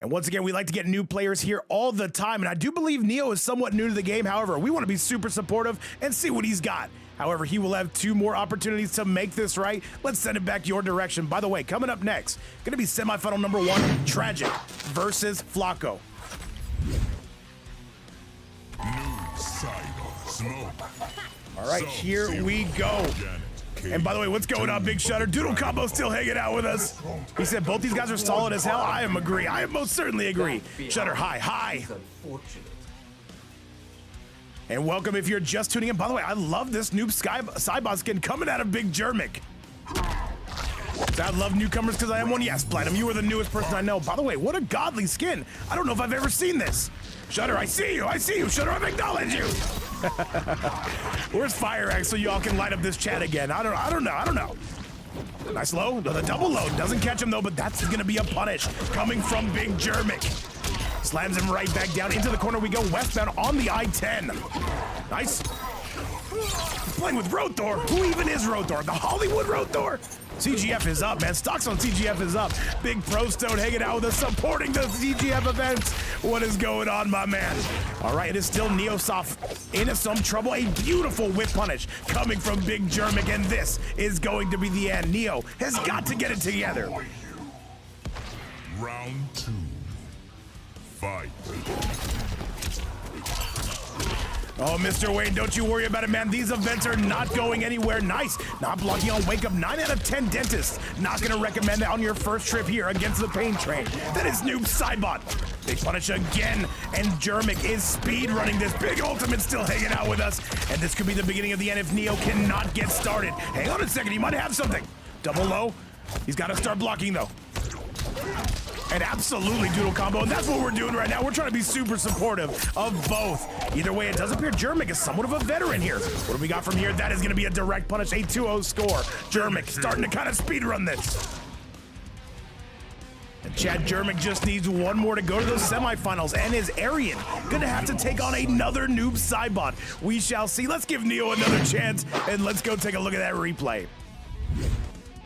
And once again, we like to get new players here all the time. And I do believe Neo is somewhat new to the game. However, we want to be super supportive and see what he's got. However, he will have 2 more opportunities to make this right. Let's send it back your direction. By the way, coming up next, going to be semifinal number 1, Tragic versus Flacko. All right, here we go. And by the way, what's going on, Big Shutter? Doodle Combo still hanging out with us. He said both these guys are solid as hell. I most certainly agree. Shutter, hi. And welcome if you're just tuning in. By the way, I love this Noob Saibot skin coming out of Big Germik. So I love newcomers because I am one. Yes, Platinum, you are the newest person I know. By the way, what a godly skin. I don't know if I've ever seen this. Shutter, I see you. I see you. Shutter, I've acknowledged you. Where's Fire X so y'all can light up this chat again? I don't know. Nice low. No, the double low doesn't catch him though, but that's gonna be a punish coming from Big Germik. Slams him right back down into the corner. We go westbound on the I-10. Nice. Playing with Rothor. Who even is Rothor? The Hollywood Rothor? CGF is up, man. Stocks on CGF is up. Big Pro Stone hanging out with us, supporting the CGF events. What is going on, my man? All right, it is still Neosoft in some trouble. A beautiful whip punish coming from Big Germik, and this is going to be the end. Neo has got to get it together. Round 2. Fight. Oh, Mr. Wayne, don't you worry about it, man. These events are not going anywhere. Nice. Not blocking on Wake Up. 9 out of 10 dentists. Not going to recommend that on your first trip here against the Pain Train. That is Noob Saibot. They punish again, and Germik is speed running this. Big ultimate still hanging out with us. And this could be the beginning of the end if Neo cannot get started. Hang on a second. He might have something. Double low. He's got to start blocking, though. And absolutely doodle combo, and that's what we're doing right now. We're trying to be super supportive of both. Either way, it does appear Germik is somewhat of a veteran here. What do we got from here? That is going to be a direct punish, a 2-0 score. Germik starting to kind of speed run this. And Chad, Germik just needs one more to go to those semifinals, and is Arian going to have to take on another Noob Saibot? We shall see. Let's give Neo another chance, and let's go take a look at that replay.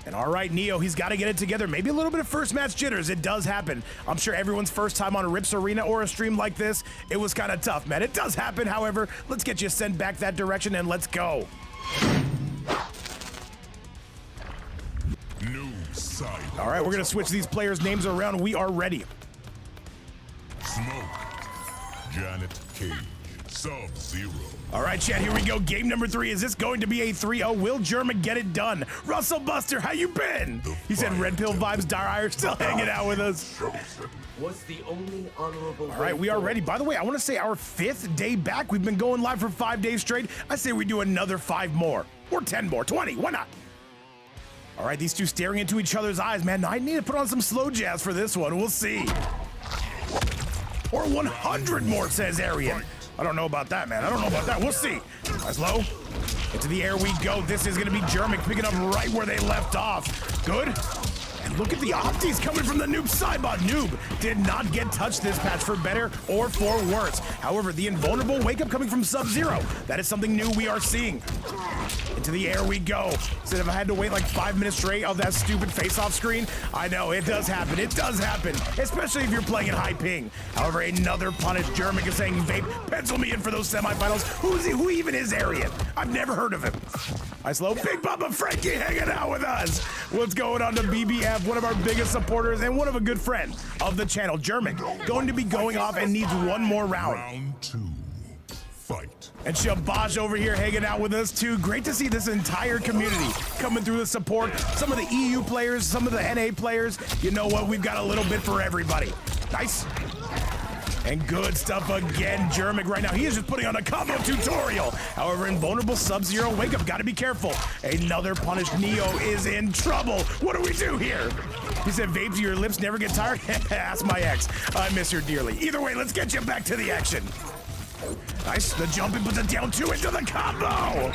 And all right, Neo, he's got to get it together. Maybe a little bit of first match jitters. It does happen. I'm sure everyone's first time on a Rips Arena or a stream like this, it was kind of tough, man. It does happen, however. Let's get you sent back that direction, and let's go. Noob side. All right, we're going to switch these players' names around. We are ready. Smoke. Janet Cage. Sub-Zero. All right, Chad, here we go. Game number 3. Is this going to be a 3-0? Will Germik get it done? Russell Buster, how you been? He said Red Pill Vibes, Dire still hanging out with us. Was the only honorable. All right, we are ready. By the way, I want to say our 5th day back. We've been going live for 5 days straight. I say we do another 5 more. Or 10 more. 20. Why not? All right, these two staring into each other's eyes, man. I need to put on some slow jazz for this one. We'll see. Or 100 more, says Arian. I don't know about that, man. I don't know about that. We'll see. Nice low. Into the air we go. This is going to be Germik picking up right where they left off. Good. And look at the opties coming from the Noob Saibot. Noob did not get touched this patch for better or for worse. However, the invulnerable wake-up coming from Sub-Zero. That is something new we are seeing. Into the air we go. Instead of I had to wait like 5 minutes straight of that stupid face-off screen. I know, it does happen. It does happen. Especially if you're playing in high ping. However, another punish. Germik is saying, Vape, pencil me in for those semifinals. Who is he? Who even is Arian? I've never heard of him. Nice low. Big Bubba Frankie hanging out with us. What's going on to BBF? One of our biggest supporters and one of a good friend of the channel. Germik going to be going off and needs one more round. Round 2. Fight. And Shabash over here hanging out with us too. Great to see this entire community coming through the support. Some of the EU players, some of the NA players. You know what? We've got a little bit for everybody. Nice. And good stuff again, Germik right now. He is just putting on a combo tutorial. However, invulnerable Sub-Zero wake up. Got to be careful. Another punish. Neo is in trouble. What do we do here? He said, Vape, do your lips never get tired? Ask my ex. I miss her dearly. Either way, let's get you back to the action. Nice. The jumping puts it down 2 into the combo.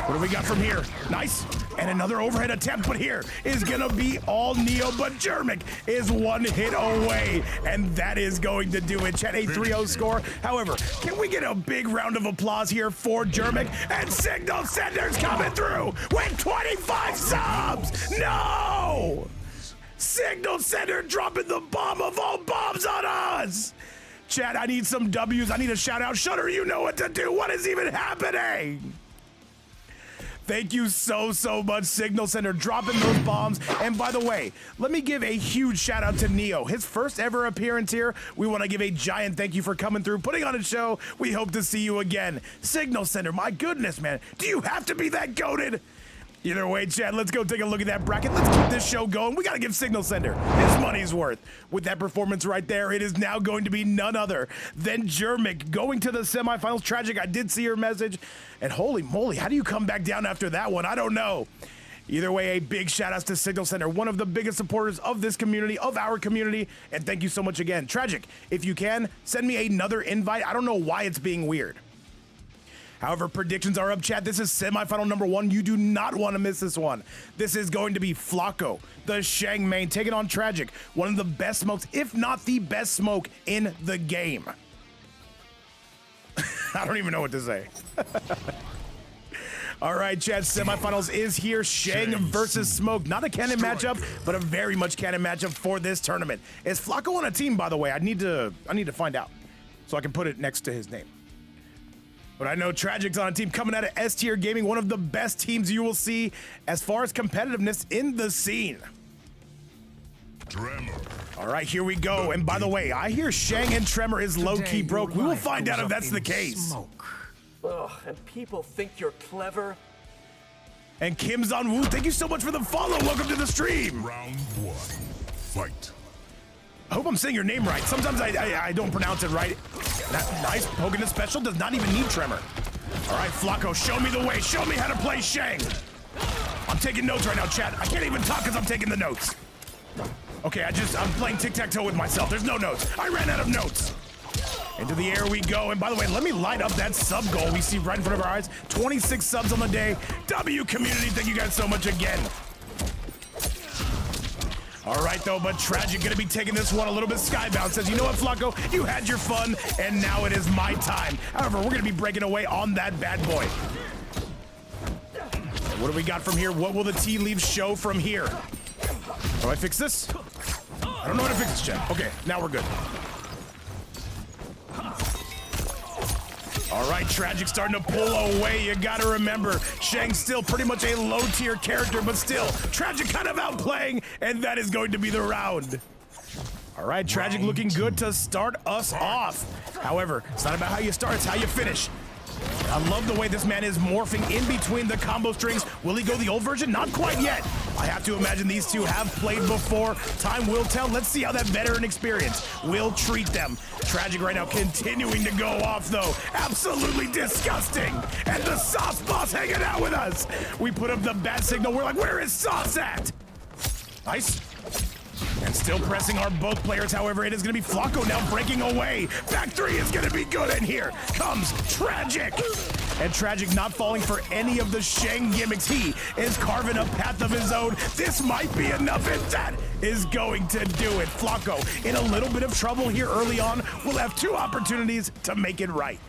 What do we got from here? Nice. And another overhead attempt, but here is going to be all Neo, but Germik is 1 hit away, and that is going to do it. Chat, a 3-0 score. However, can we get a big round of applause here for Germik? And Signal Sender's coming through with 25 subs! No! Signal Sender dropping the bomb of all bombs on us! Chat, I need some W's. I need a shout out. Shutter, you know what to do. What is even happening? Thank you so much, Signal Center, dropping those bombs. And by the way, let me give a huge shout out to Neo. His first ever appearance here. We want to give a giant thank you for coming through, putting on a show. We hope to see you again. Signal Center, my goodness, man. Do you have to be that goated? Either way, Chad, let's go take a look at that bracket. Let's keep this show going. We got to give Signal Sender his money's worth. With that performance right there, it is now going to be none other than Germik going to the semifinals. Tragic, I did see your message. And holy moly, how do you come back down after that one? I don't know. Either way, a big shout out to Signal Center, one of the biggest supporters of this community, of our community. And thank you so much again. Tragic, if you can, send me another invite. I don't know why it's being weird. However, predictions are up, chat. This is semifinal number 1. You do not want to miss this one. This is going to be Flacko, the Shang main, taking on Tragic, one of the best smokes, if not the best smoke in the game. I don't even know what to say. All right, chat, semifinals is here. Shang versus Smoke. Not a canon matchup, but a very much canon matchup for this tournament. Is Flacko on a team, by the way? I need to find out so I can put it next to his name. But I know Tragic's on a team coming out of S tier gaming, one of the best teams you will see as far as competitiveness in the scene. Tremor. All right, here we go. And by the way, I hear Shang and Tremor is low-key broke. We will find out if that's the case. Ugh, and people think you're clever. And Kim Zon-woo, thank you so much for the follow. Welcome to the stream. Round 1. Fight. I hope I'm saying your name right. Sometimes I don't pronounce it right. Nice. Poking the special does not even need Tremor. All right, Flacko, show me the way. Show me how to play Shang. I'm taking notes right now, chat. I can't even talk because I'm taking the notes. Okay, I'm playing tic-tac-toe with myself. There's no notes. I ran out of notes. Into the air we go. And by the way, let me light up that sub goal we see right in front of our eyes. 26 subs on the day. W community, thank you guys so much again. All right, though, but Tragic gonna be taking this one a little bit skybound. Says, you know what, Flacco? You had your fun, and now it is my time. However, we're gonna be breaking away on that bad boy. What do we got from here? What will the tea leaves show from here? Do I fix this? I don't know how to fix this, chat. Okay, now we're good. All right, Tragic starting to pull away. You gotta remember, Shang's still pretty much a low-tier character, but still, Tragic kind of outplaying, and that is going to be the round. All right, Tragic looking good to start us off. However, it's not about how you start, it's how you finish. I love the way this man is morphing in between the combo strings. Will he go the old version? Not quite yet. I have to imagine these two have played before. Time will tell. Let's see how that veteran experience will treat them. Tragic right now continuing to go off, though. Absolutely disgusting. And the Sauce Boss hanging out with us. We put up the bat signal. We're like, where is Sauce at? Nice. And still pressing our both players. However, it is going to be Flacko now breaking away. Back 3 is going to be good. And here comes Tragic. And Tragic not falling for any of the Shang gimmicks. He is carving a path of his own. This might be enough, and that is going to do it. Flacko in a little bit of trouble here early on. We'll have 2 opportunities to make it right.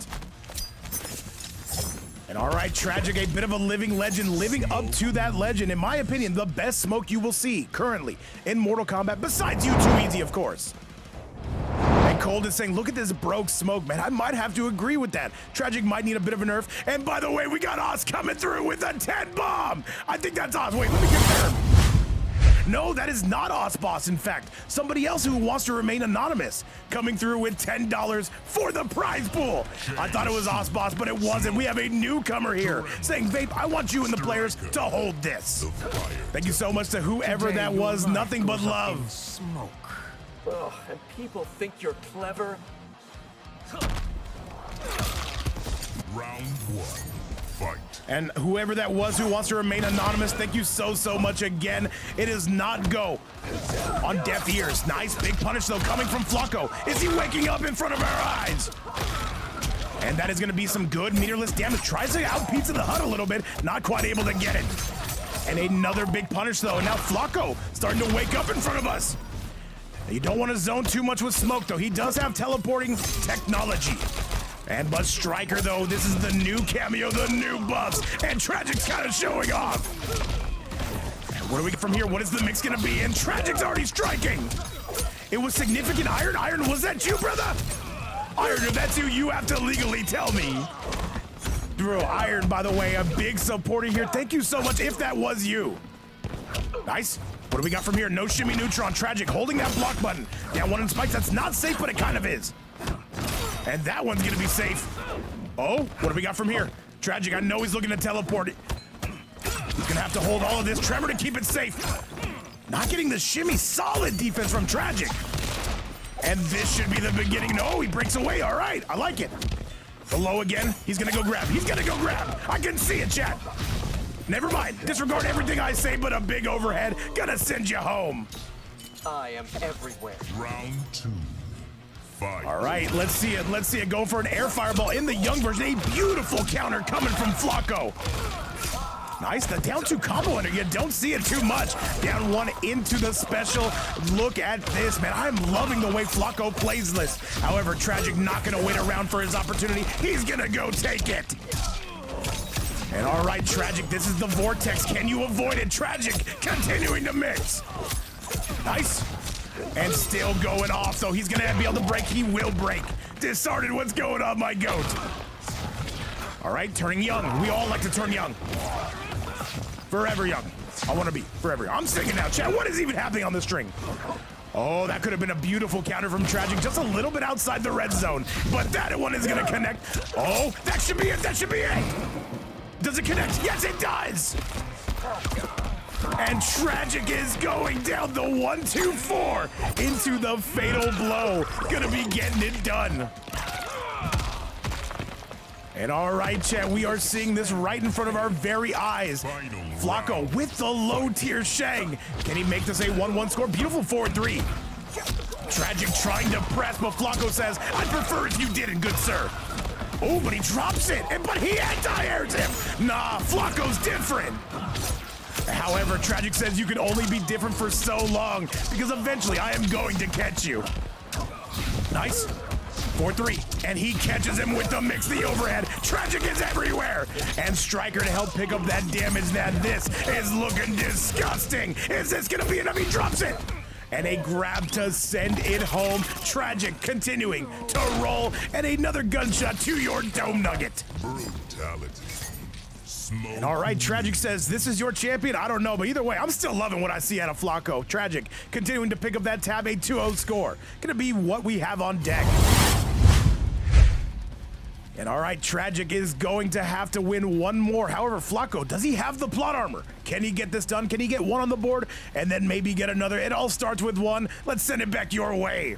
And all right, Tragic, a bit of a living legend, living up to that legend. In my opinion, the best smoke you will see currently in Mortal Kombat, besides you Too Easy, of course. And Cold is saying, look at this broke smoke, man. I might have to agree with that. Tragic might need a bit of a nerf. And by the way, we got Oz coming through with a 10 bomb. I think that's Oz. Wait, let me confirm. No, that is not Oz Boss, in fact. Somebody else who wants to remain anonymous coming through with $10 for the prize pool. I thought it was Oz Boss, but it wasn't. We have a newcomer here saying, Vape, I want you and the players to hold this. Thank you so much to whoever that was. Nothing but love. Smoke. Ugh, and people think you're clever. Round 1. Fight. And whoever that was who wants to remain anonymous, thank you so much again. It is not go on deaf ears. Nice big punish though coming from Flacko. Is he waking up in front of our eyes? And that is going to be some good meterless damage. Tries to out Pizza the Hut a little bit. Not quite able to get it. And another big punish though. And now Flacko starting to wake up in front of us. You don't want to zone too much with Smoke though. He does have teleporting technology. And but Striker though, this is the new cameo, the new buffs, and Tragic's kind of showing off. And what do we get from here? What is the mix gonna be? And Tragic's already striking. It was significant. Iron, was that you, brother? Iron, if that's you, you have to legally tell me. Bro, Iron, by the way, a big supporter here. Thank you so much if that was you. Nice. What do we got from here? No shimmy neutron. Tragic holding that block button. Down 1 in spikes. That's not safe, but it kind of is. And that one's gonna be safe. Oh, what do we got from here? Tragic, I know he's looking to teleport it. He's gonna have to hold all of this tremor to keep it safe. Not getting the shimmy, solid defense from Tragic. And this should be the beginning. No, he breaks away, all right, I like it. The low again, he's gonna go grab, I can see it, chat. Never mind, disregard everything I say but a big overhead, gonna send you home. I am everywhere. Round 2. Fight. All right, let's see it go for an air fireball in the young version. A beautiful counter coming from Flacko. Nice, the down 2 combo under. You don't see it too much. Down 1 into the special. Look at this, man. I'm loving the way Flacko plays this. However, Tragic not gonna wait around for his opportunity. He's gonna go take it. And all right, Tragic, this is the vortex. Can you avoid it? Tragic continuing to mix. Nice. And still going off, so he's gonna be able to break. He will break. Discarded, what's going on, my goat? All right, turning young. We all like to turn young. Forever young. I want to be forever young. I'm singing now, chat. What is even happening on the string? Oh, that could have been a beautiful counter from Tragic, just a little bit outside the red zone. But that one is gonna connect. Oh, that should be it, that should be it. Does it connect? Yes, it does. And Tragic is going down the 1-2-4 into the fatal blow. Gonna be getting it done. And all right, chat, we are seeing this right in front of our very eyes. Flacko with the low tier Shang. Can he make this a 1-1 score? Beautiful 4-3. Tragic trying to press, but Flacko says, I'd prefer if you didn't, good sir. Oh, but he drops it, but he anti-airs him. Nah, Flacco's different. However, Tragic says you can only be different for so long because eventually I am going to catch you. Nice. 4-3, and he catches him with the mix, the overhead. Tragic is everywhere. And Striker to help pick up that damage. That this is looking disgusting. Is this gonna be enough? He drops it. And a grab to send it home. Tragic continuing to roll, and another gunshot to your dome nugget. Brutality. And all right, Tragic says, this is your champion? I don't know, but either way, I'm still loving what I see out of Flacko. Tragic continuing to pick up that tab, a 2-0 score. Gonna be what we have on deck. And all right, Tragic is going to have to win one more. However, Flacko, does he have the plot armor? Can he get this done? Can he get one on the board and then maybe get another? It all starts with one. Let's send it back your way.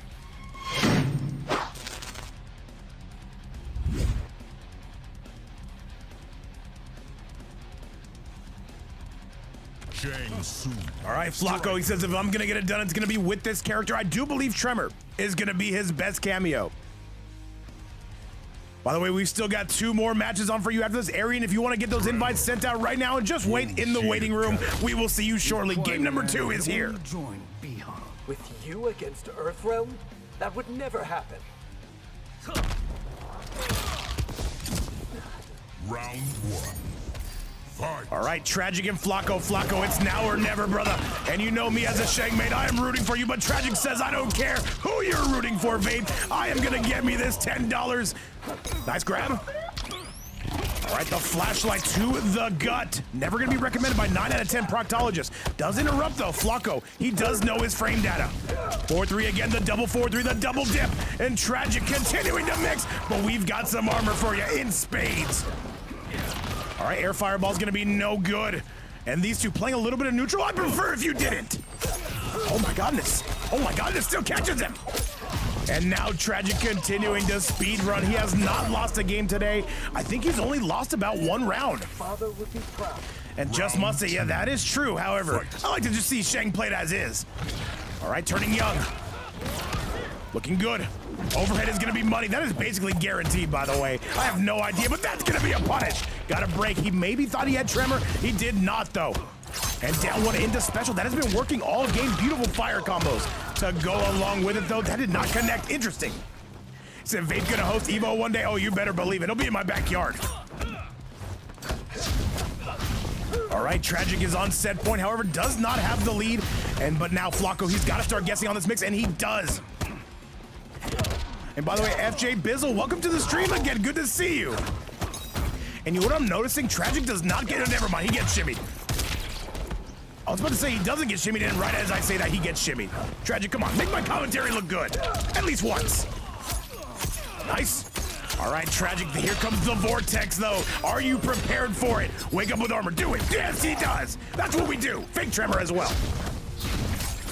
Shang. All right, Flacko, he says if I'm gonna get it done, it's gonna be with this character. I do believe Tremor is gonna be his best cameo. By the way, we've still got 2 more matches on for you after this. Arian, if you want to get those invites sent out right now and just wait in the waiting room, we will see you shortly. Game number 2 is here. Join Bihar. With you against Earthrealm? That would never happen. Round 1. Fight. All right, Tragic and Flacko. Flacko, it's now or never, brother. And you know me as a Shang mate, I am rooting for you, but Tragic says I don't care who you're rooting for, Vape. I am gonna get me this $10. Nice grab. All right, the flashlight to the gut. Never gonna be recommended by 9 out of 10 proctologists. Does interrupt though, Flacko. He does know his frame data. 4-3 again, the double 4-3, the double dip. And Tragic continuing to mix, but we've got some armor for you in spades. All right, air fireball's gonna be no good. And these two playing a little bit of neutral. I prefer if you didn't. Oh my godness. Oh my godness, still catches him. And now Tragic continuing to speed run. He has not lost a game today. I think he's only lost about 1 round. Father would be proud. And just must say, yeah, that is true. However, I like to just see Shang played as is. All right, turning young. Looking good. Overhead is gonna be money. That is basically guaranteed, by the way. I have no idea, but that's gonna be a punish. Got a break. He maybe thought he had Tremor. He did not, though. And down 1 into special. That has been working all game. Beautiful fire combos to go along with it, though. That did not connect. Interesting. Said Vape gonna host Evo one day. Oh, you better believe it. It'll be in my backyard. All right, Tragic is on set point. However, does not have the lead. But now Flacko, he's got to start guessing on this mix, and he does. And by the way, FJ Bizzle, welcome to the stream again. Good to see you. And you know what I'm noticing? Tragic does not get it. Never mind, he gets shimmied. I was about to say he doesn't get shimmied, and right as I say that, he gets shimmied. Tragic, come on, make my commentary look good. At least once. Nice. All right, Tragic, here comes the vortex, though. Are you prepared for it? Wake up with armor, do it. Yes, he does. That's what we do. Fake tremor as well.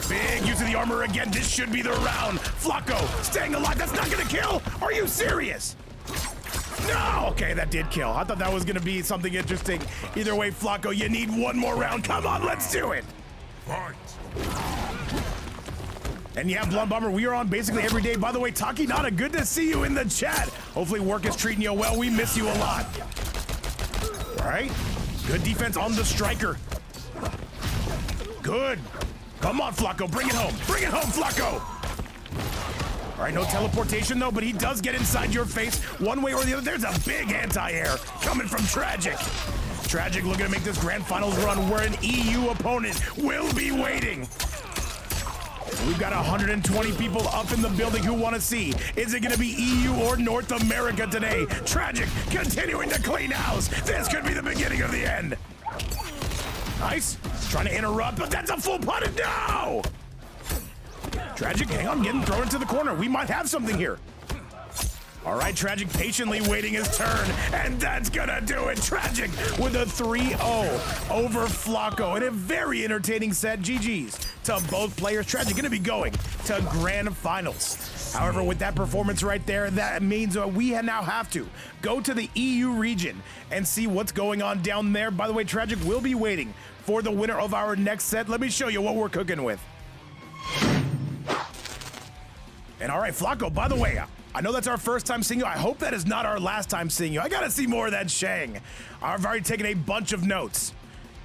Big use of the armor again. This should be the round. Flacko staying alive. That's not gonna kill. Are you serious? No. Okay, that did kill. I thought that was gonna be something interesting. Either way, Flacko, you need one more round. Come on, let's do it. Fight. And yeah, Blunt Bomber, we are on basically every day. By the way, Taki Nana, good to see you in the chat. Hopefully work is treating you well. We miss you a lot. All right, good defense on the striker. Good. Come on, Flacko, bring it home. Bring it home, Flacko. All right, no teleportation though, but he does get inside your face one way or the other. There's a big anti-air coming from Tragic. Tragic looking to make this grand finals run where an EU opponent will be waiting. We've got 120 people up in the building who want to see. Is it going to be EU or North America today? Tragic continuing to clean house. This could be the beginning of the end. Nice. Trying to interrupt, but that's a full punish. No! Tragic, hang on, getting thrown into the corner. We might have something here. All right, Tragic patiently waiting his turn, and that's gonna do it. Tragic with a 3-0 over Flacko in a very entertaining set. GG's to both players. Tragic gonna be going to grand finals. However, with that performance right there, that means we now have to go to the EU region and see what's going on down there. By the way, Tragic will be waiting for the winner of our next set. Let me show you what we're cooking with. And all right, Flacko, by the way, I know that's our first time seeing you. I hope that is not our last time seeing you. I gotta see more of that Shang. I've already taken a bunch of notes.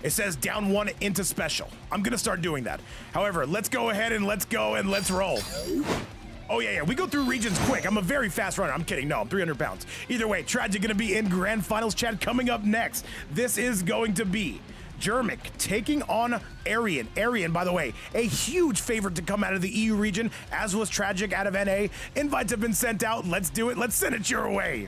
It says down one into special. I'm gonna start doing that. However, let's go ahead and let's go and let's roll. Oh yeah, we go through regions quick. I'm a very fast runner. I'm kidding, no, I'm 300 pounds. Either way, Tragic gonna be in grand finals chat coming up next. This is going to be Germik taking on Arian. Arian, by the way, a huge favorite to come out of the EU region, as was Tragic out of NA. Invites have been sent out. Let's do it. Let's send it your way.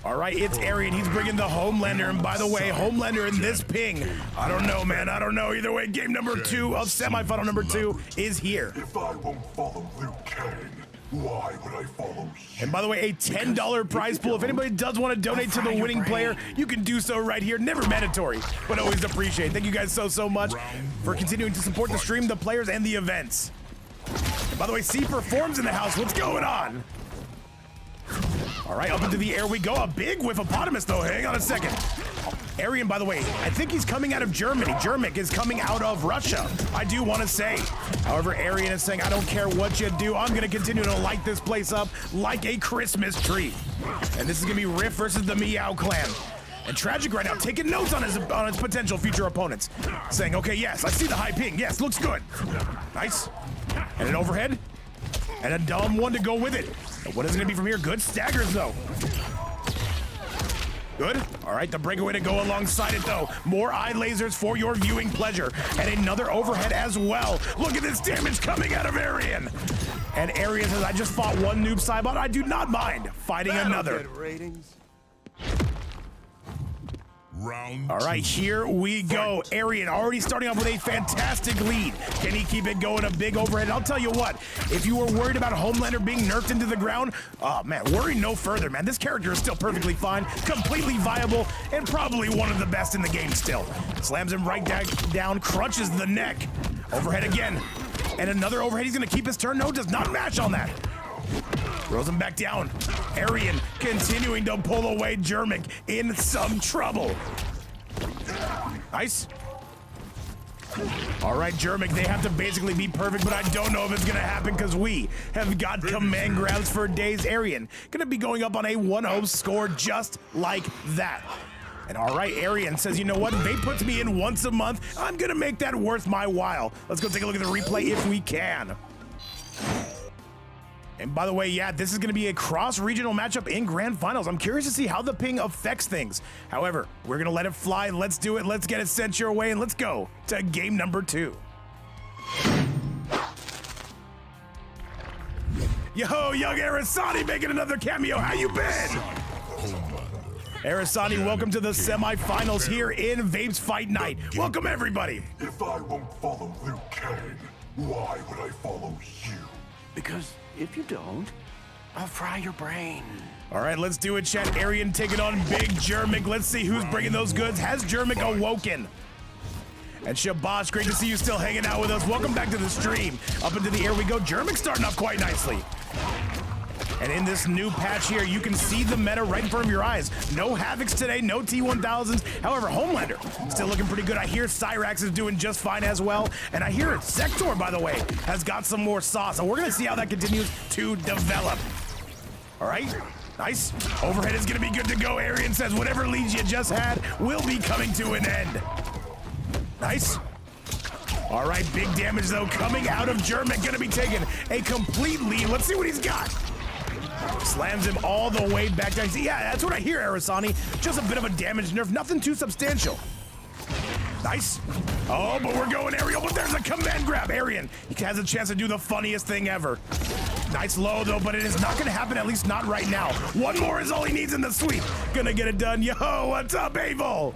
All right, it's Arian. He's bringing the HomeLander. And by the way, HomeLander in this ping, I don't know, man. I don't know. Either way, game number 2 of semifinal number 2 is here. If I won't follow Liu Kang, why would I follow you? And by the way, a $10 prize pool. If anybody does want to donate to the winning player, you can do so right here. Never mandatory, but always appreciate. Thank you guys so much for continuing to support the stream, the players, and the events. And by the way, C Performs in the house. What's going on? All right, up into the air we go. A big whiffopotamus, though. Hang on a second. Arian, by the way, I think he's coming out of Germany. Germik is coming out of Russia, I do want to say. However, Arian is saying, I don't care what you do. I'm going to continue to light this place up like a Christmas tree. And this is going to be Rift versus the Meow Clan. And Tragic right now taking notes on his potential future opponents. Saying, okay, yes, I see the high ping. Yes, looks good. Nice. And an overhead. And a dumb one to go with it. And what is it going to be from here? Good staggers, though. Good. All right, the breakaway to go alongside it, though. More eye lasers for your viewing pleasure. And another overhead as well. Look at this damage coming out of Arian. And Arian says, I just fought one noob Saibot. I do not mind fighting another. Ratings. Round All right, here we go. Arian already starting off with a fantastic lead. Can he keep it going? A big overhead. And I'll tell you what, if you were worried about HomeLander being nerfed into the ground, oh man, worry no further, man. This character is still perfectly fine, completely viable, and probably one of the best in the game still. Slams him right down, crunches the neck. Overhead again. And another overhead. He's going to keep his turn. No, does not match on that. Throws him back down. Arian continuing to pull away. Germik in some trouble. Nice. All right, Germik, they have to basically be perfect, but I don't know if it's going to happen because we have got command grabs for days. Arian going to be going up on a 1-0 score just like that. And all right, Arian says, you know what? If they put me in once a month, I'm going to make that worth my while. Let's go take a look at the replay if we can. And by the way, yeah, this is going to be a cross-regional matchup in grand finals. I'm curious to see how the ping affects things. However, we're going to let it fly. Let's do it. Let's get it sent your way, and let's go to game number 2. Yo, young Arasani making another cameo. How you been? Arasani, welcome to the semifinals here in Vapes Fight Night. Welcome, everybody. If I won't follow Liu Kang, why would I follow you? Because if you don't, I'll fry your brain. All right, let's do it, chat. Arian taking on Big Germik. Let's see who's bringing those goods. Has Germik awoken? And Shabash, great to see you still hanging out with us. Welcome back to the stream. Up into the air we go. Germik starting off quite nicely. And in this new patch here, you can see the meta right in front of your eyes. No Havocs today, no T1000s. However, HomeLander still looking pretty good. I hear Cyrax is doing just fine as well. And I hear Sector, by the way, has got some more sauce. And we're going to see how that continues to develop. All right, nice. Overhead is going to be good to go. Arian says whatever leads you just had will be coming to an end. Nice. All right, big damage, though, coming out of Germik. Going to be taking a complete lead. Let's see what he's got. Slams him all the way back down. Yeah, that's what I hear, Arasani. Just a bit of a damage nerf, nothing too substantial. Nice. Oh, but we're going aerial, but there's a command grab. Arian, he has a chance to do the funniest thing ever. Nice low, though, but it is not going to happen, at least not right now. One more is all he needs in the sweep. Gonna get it done. Yo, what's up, Abel?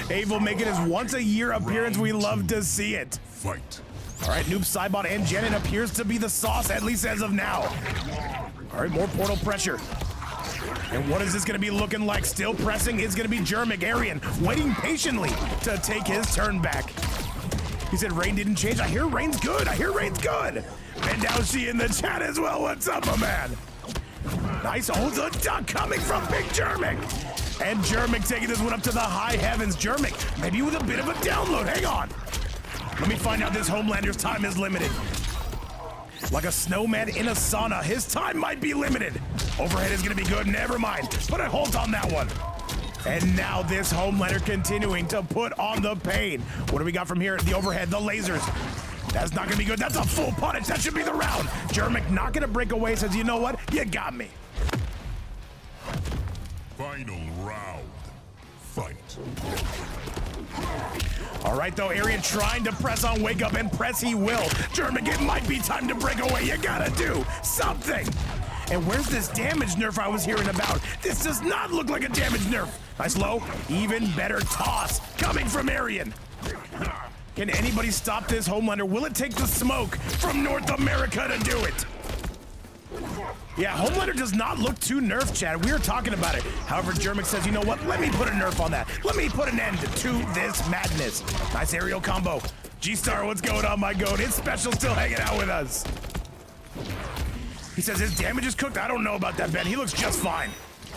Abel making his once-a-year appearance. We love to see it. Fight. All right, Noob, Saibot, and Janet appears to be the sauce, at least as of now. All right, more portal pressure. And what is this going to be looking like? Still pressing is going to be Germik. Arian waiting patiently to take his turn back. He said Rain didn't change. I hear Rain's good. I hear Rain's good. And now she in the chat as well. What's up, my man? Nice. Oh, the duck coming from Big Germik. And Germik taking this one up to the high heavens. Germik, maybe with a bit of a download. Hang on. Let me find out this HomeLander's time is limited. Like a snowman in a sauna, his time might be limited. Overhead is gonna be good, never mind. Put a halt on that one. And now this HomeLander continuing to put on the pain. What do we got from here? The overhead, the lasers. That's not gonna be good, that's a full punish, that should be the round. Germik not gonna break away, says, you know what? You got me. Final round. Fight. All right, though, Arian trying to press on Wake Up, and press he will. Germik, it might be time to break away. You gotta do something. And where's this damage nerf I was hearing about? This does not look like a damage nerf. Nice low, even better toss coming from Arian. Can anybody stop this HomeLander? Will it take the smoke from North America to do it? Yeah, HomeLander does not look too nerfed, Chad. We were talking about it. However, Germik says, you know what? Let me put a nerf on that. Let me put an end to this madness. Nice aerial combo. G-Star, what's going on, my goat? It's Special still hanging out with us. He says his damage is cooked. I don't know about that, Ben. He looks just fine.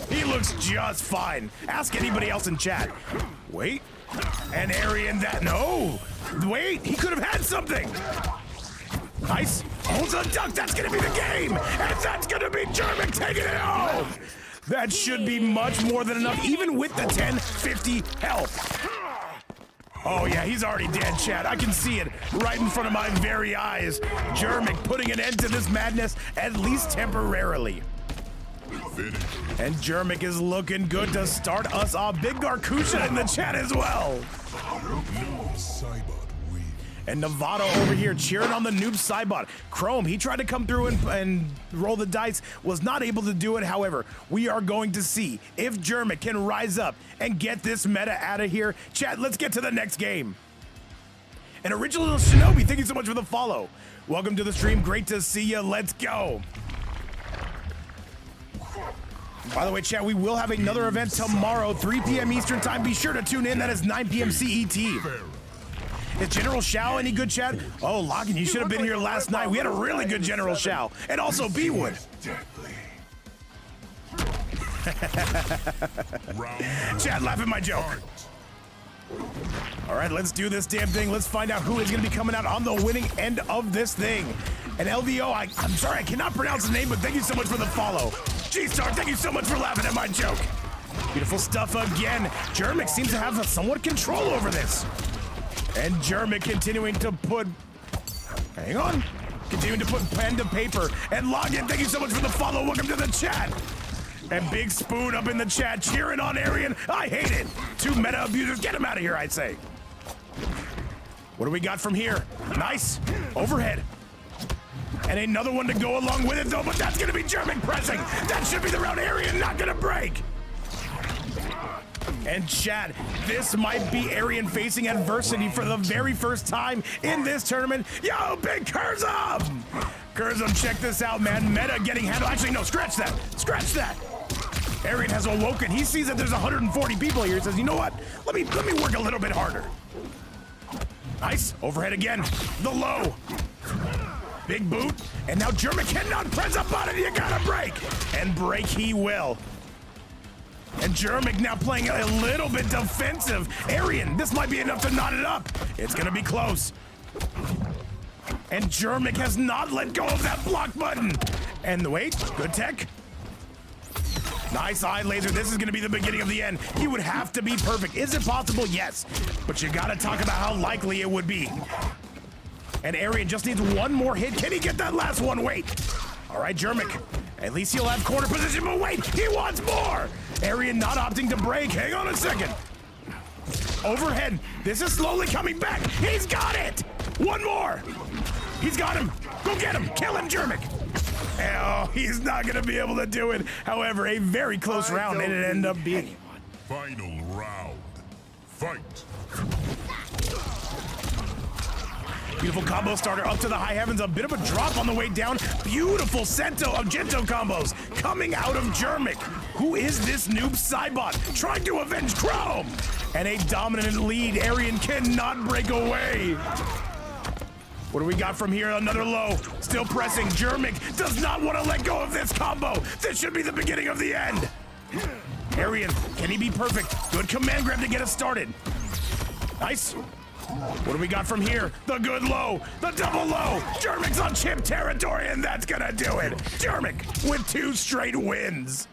He looks just fine. Ask anybody else in chat. Wait. And Arian that, no. Wait, he could have had something. Nice. Holds a duck. That's going to be the game. And that's going to be Germik taking it home. That should be much more than enough, even with the 1050 health. Oh, yeah, he's already dead, Chad. I can see it right in front of my very eyes. Germik putting an end to this madness, at least temporarily. And Germik is looking good to start us off. Big Garkusha in the chat as well. Saibot win. And Nevada over here cheering on the Noob Saibot. Khrom, he tried to come through and roll the dice, was not able to do it. However, we are going to see if Germik can rise up and get this meta out of here. Chat, let's get to the next game. And Original Shinobi, thank you so much for the follow. Welcome to the stream, great to see you, let's go. By the way, chat, we will have another event tomorrow, 3 p.m. Eastern time. Be sure to tune in, that is 9 p.m. CET. Is General Shao any good, chat? Oh, Logan, you should have been here last night. We had a really good General Shao. And also B-Wood. Chat, laugh at my joke. All right, let's do this damn thing. Let's find out who is going to be coming out on the winning end of this thing. And LVO, I'm sorry, I cannot pronounce the name, but thank you so much for the follow. G-Star, thank you so much for laughing at my joke. Beautiful stuff again. Germik seems to have somewhat control over this. And Germik continuing to put, hang on, continuing to put pen to paper. And Login, thank you so much for the follow. Welcome to the chat. And Big Spoon up in the chat cheering on Arian. I hate it. 2 meta abusers, get him out of here, I'd say. What do we got from here? Nice, overhead. And another one to go along with it though, but that's gonna be Germik pressing. That should be the round. Arian not gonna break. And Chad, this might be Arian facing adversity for the very first time in this tournament. Yo, Big Kurzum! Curzon, check this out, man. Meta getting handled. Actually, no, scratch that. Scratch that. Arian has awoken. He sees that there's 140 people here. He says, you know what? Let me work a little bit harder. Nice. Overhead again. The low. Big boot. And now Germik cannot press up on it. You gotta break. And break he will. And Germik now playing a little bit defensive. Arian, this might be enough to knot it up. It's gonna be close. And Germik has not let go of that block button. And wait, good tech. Nice eye laser. This is gonna be the beginning of the end. He would have to be perfect. Is it possible? Yes. But you gotta talk about how likely it would be. And Arian just needs one more hit. Can he get that last one? Wait. All right, Germik. At least he'll have corner position, but wait, he wants more. Arian not opting to break. Hang on a second. Overhead. This is slowly coming back. He's got it. One more. He's got him. Go get him. Kill him, Germik. Oh, he's not going to be able to do it. However, a very close round, and it ended up being. Final round. Fight. Beautiful combo starter up to the high heavens. A bit of a drop on the way down. Beautiful Gento combos coming out of Germik. Who is this noob Saibot trying to avenge Khrom? And a dominant lead. Arian cannot break away. What do we got from here? Another low. Still pressing. Germik does not want to let go of this combo. This should be the beginning of the end. Arian, can he be perfect? Good command grab to get us started. Nice. What do we got from here? The good low. The double low. Germik's on chip territory, and that's going to do it. Germik with 2 straight wins.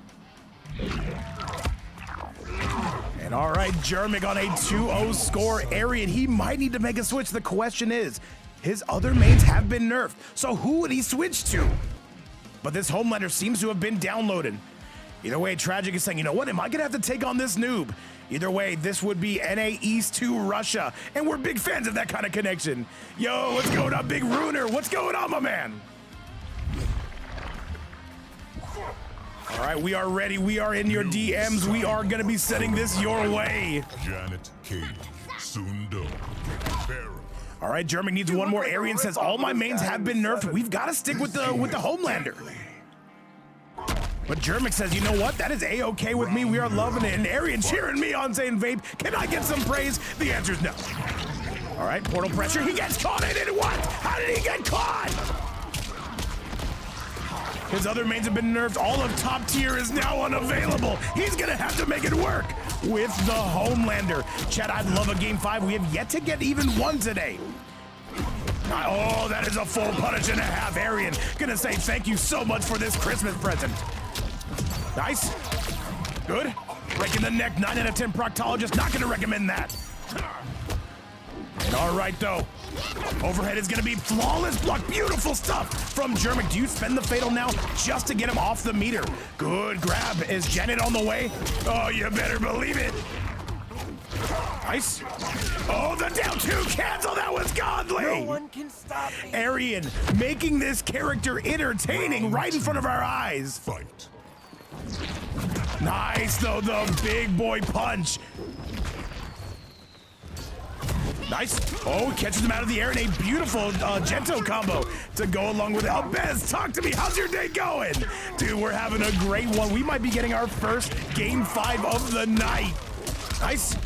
And all right, Germik on a 2-0 score. Arian, he might need to make a switch. The question is, his other mains have been nerfed, so who would he switch to? But this HomeLander seems to have been downloaded. Either way, Tragic is saying, you know what, am I gonna have to take on this noob? Either way, this would be NA East to Russia, and we're big fans of that kind of connection. Yo, what's going on, Big Runer? What's going on, my man? All right, we are ready. We are in your DMs. We are gonna be sending this your way. Janet Cage. Sundo. Barrel. All right, Germik needs one more. Arian says all my mains have been nerfed. We've got to stick with the HomeLander. But Germik says, you know what? That is A-okay with me. We are loving it. And Arian cheering me on, saying, Vape, can I get some praise? The answer is no. All right, portal pressure. He gets caught in it. What? How did he get caught? His other mains have been nerfed. All of top tier is now unavailable. He's going to have to make it work with the HomeLander. Chat, I'd love a game 5. We have yet to get even one today. Oh, that is a full punish and a half. Arian gonna say thank you so much for this Christmas present. Nice. Good. Breaking the neck. 9 out of 10 proctologist. Not gonna recommend that. And all right, though. Overhead is gonna be flawless block. Beautiful stuff from Germik. Do you spend the fatal now just to get him off the meter? Good grab. Is Janet on the way? Oh, you better believe it. Nice. Oh, the down 2 cancel. That was godly. No one can stop me. Arian making this character entertaining right in front of our eyes. Fight. Nice, though, the big boy punch. Nice. Oh, catches him out of the air in a beautiful Gento combo to go along with it. Oh, Bez, talk to me. How's your day going? Dude, we're having a great one. We might be getting our first game 5 of the night. Nice.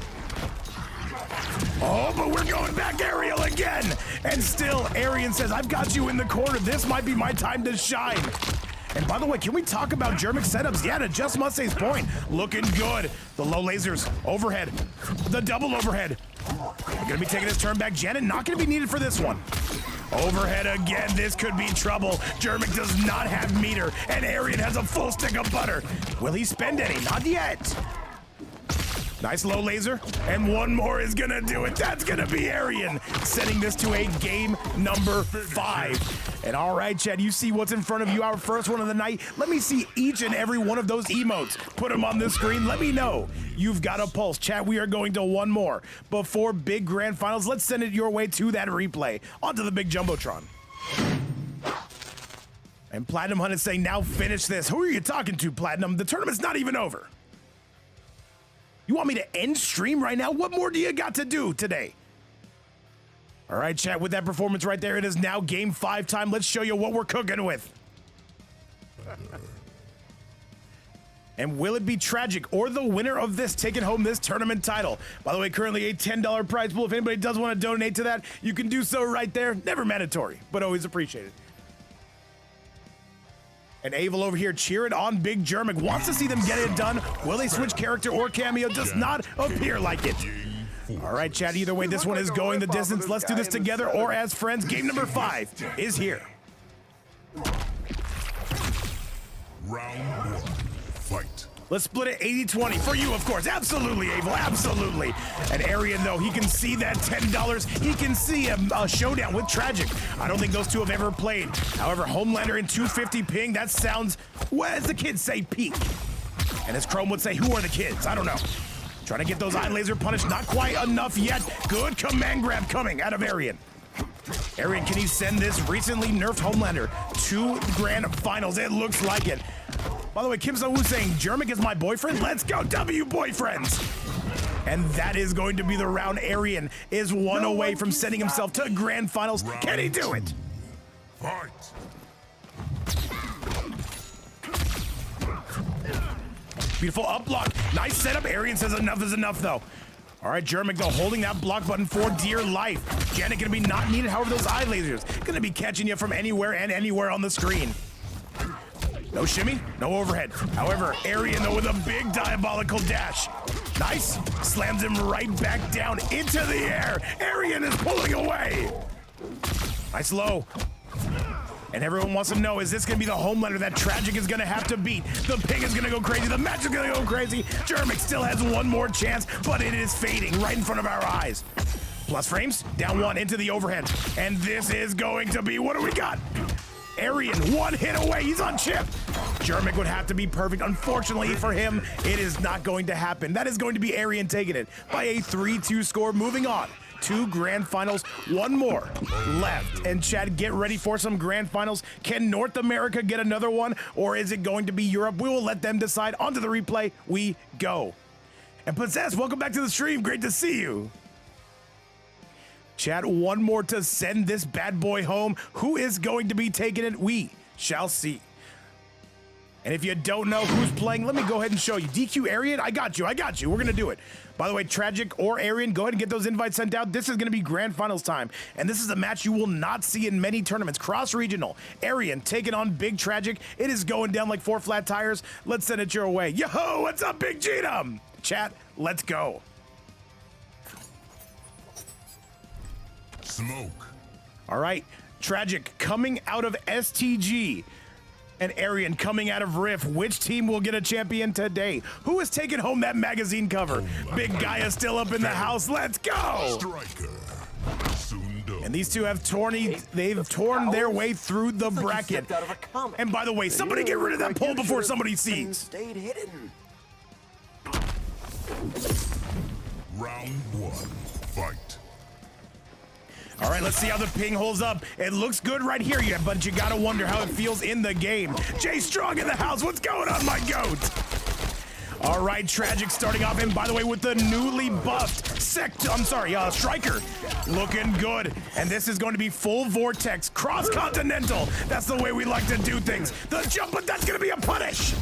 Oh, but we're going back aerial again. And still, Arian says, I've got you in the corner. This might be my time to shine. And by the way, can we talk about Germik's setups? Yeah, to just Mustang's point, looking good. The low lasers, overhead, the double overhead. We're gonna be taking this turn back. Janet not gonna be needed for this one. Overhead again, this could be trouble. Germik does not have meter, and Arian has a full stick of butter. Will he spend any? Not yet. Nice low laser, and one more is gonna do it. That's gonna be Arian, sending this to a game number 5. And all right, Chad, you see what's in front of you, our first one of the night. Let me see each and every one of those emotes. Put them on the screen. Let me know you've got a pulse. Chad, we are going to one more before big grand finals. Let's send it your way to that replay. Onto the big Jumbotron. And Platinum Hunt is saying, now finish this. Who are you talking to, Platinum? The tournament's not even over. You want me to end stream right now? What more do you got to do today? All right, chat, with that performance right there, it is now game 5 time. Let's show you what we're cooking with. And will it be Tragic or the winner of this taking home this tournament title? By the way, currently a $10 prize pool. If anybody does want to donate to that, you can do so right there. Never mandatory, but always appreciated. And Avel over here cheering on Big Germik. Wants to see them get it done. Will they switch character or cameo? Does not appear like it. All right, chat, either way, this one is going the distance. Let's do this together or as friends. Game number 5 is here. Round 1. Fight. Let's split it 80-20 for you, of course. Absolutely, Avel, absolutely. And Arian, though, he can see that $10. He can see a showdown with Tragic. I don't think those two have ever played. However, HomeLander in 250 ping, that sounds, well, as the kids say, peak. And as Khrom would say, who are the kids? I don't know. Trying to get those eye laser punished, not quite enough yet. Good command grab coming out of Arian. Arian, can he send this recently nerfed HomeLander to grand finals? It looks like it. By the way, Kim Sung-woo saying, Germik is my boyfriend? Let's go, W boyfriends! And that is going to be the round. Arian is one away from sending himself to grand finals. Can he do it? Fight. Beautiful up block. Nice setup. Arian says enough is enough, though. All right, Germik, though, holding that block button for dear life. Janet going to be not needed. However, those eye lasers going to be catching you from anywhere and anywhere on the screen. No shimmy, no overhead. However, Arian, though, with a big diabolical dash. Nice. Slams him right back down into the air. Arian is pulling away. Nice low. And everyone wants to know, is this going to be the HomeLander that Tragic is going to have to beat? The ping is going to go crazy. The match is going to go crazy. Germik still has one more chance, but it is fading right in front of our eyes. Plus frames, down 1 into the overhead. And this is going to be, what do we got? Arian, one hit away. He's on chip. Germik would have to be perfect. Unfortunately for him, it is not going to happen. That is going to be Arian taking it by a 3-2 score. Moving on to grand finals. One more left. And Chad, get ready for some grand finals. Can North America get another one, or is it going to be Europe? We will let them decide. Onto the replay we go. And Possess, welcome back to the stream. Great to see you. Chad, one more to send this bad boy home. Who is going to be taking it? We shall see. And if you don't know who's playing, let me go ahead and show you. DQ Arian, I got you. We're going to do it. By the way, Tragic or Arian, go ahead and get those invites sent out. This is going to be grand finals time. And this is a match you will not see in many tournaments. Cross-regional. Arian taking on Big Tragic. It is going down like 4 flat tires. Let's send it your way. Yo, what's up, Big G-Dum? Chat, let's go. Smoke. All right, Tragic coming out of STG and Arian coming out of Rift. Which team will get a champion today? Who is taking home that magazine cover? Big Guy is still up in the house. Let's go. Striker. Soon done. And these two have they've torn their way through the bracket. And by the way, somebody get rid of that pole before somebody sees. Stayed hidden. Round 1. Fight. All right, let's see how the ping holds up. It looks good right here, but you gotta wonder how it feels in the game. Jay Strong in the house. What's going on, my goat? All right, Tragic starting off, and by the way, with the newly buffed Striker, looking good. And this is going to be full vortex, cross-continental. That's the way we like to do things. The jump, but that's gonna be a punish.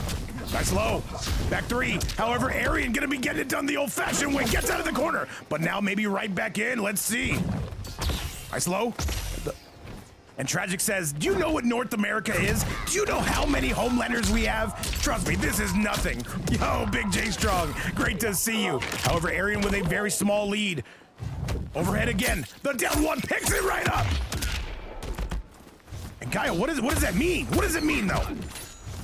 Nice low. Back 3. However, Arian gonna be getting it done the old-fashioned way. Gets out of the corner, but now maybe right back in. Let's see. Nice low. And Tragic says, do you know what North America is? Do you know how many HomeLanders we have? Trust me, this is nothing. Yo, Big J Strong, great to see you. However, Arian with a very small lead. Overhead again. The down 1 picks it right up. And Kyle, what does that mean? What does it mean, though?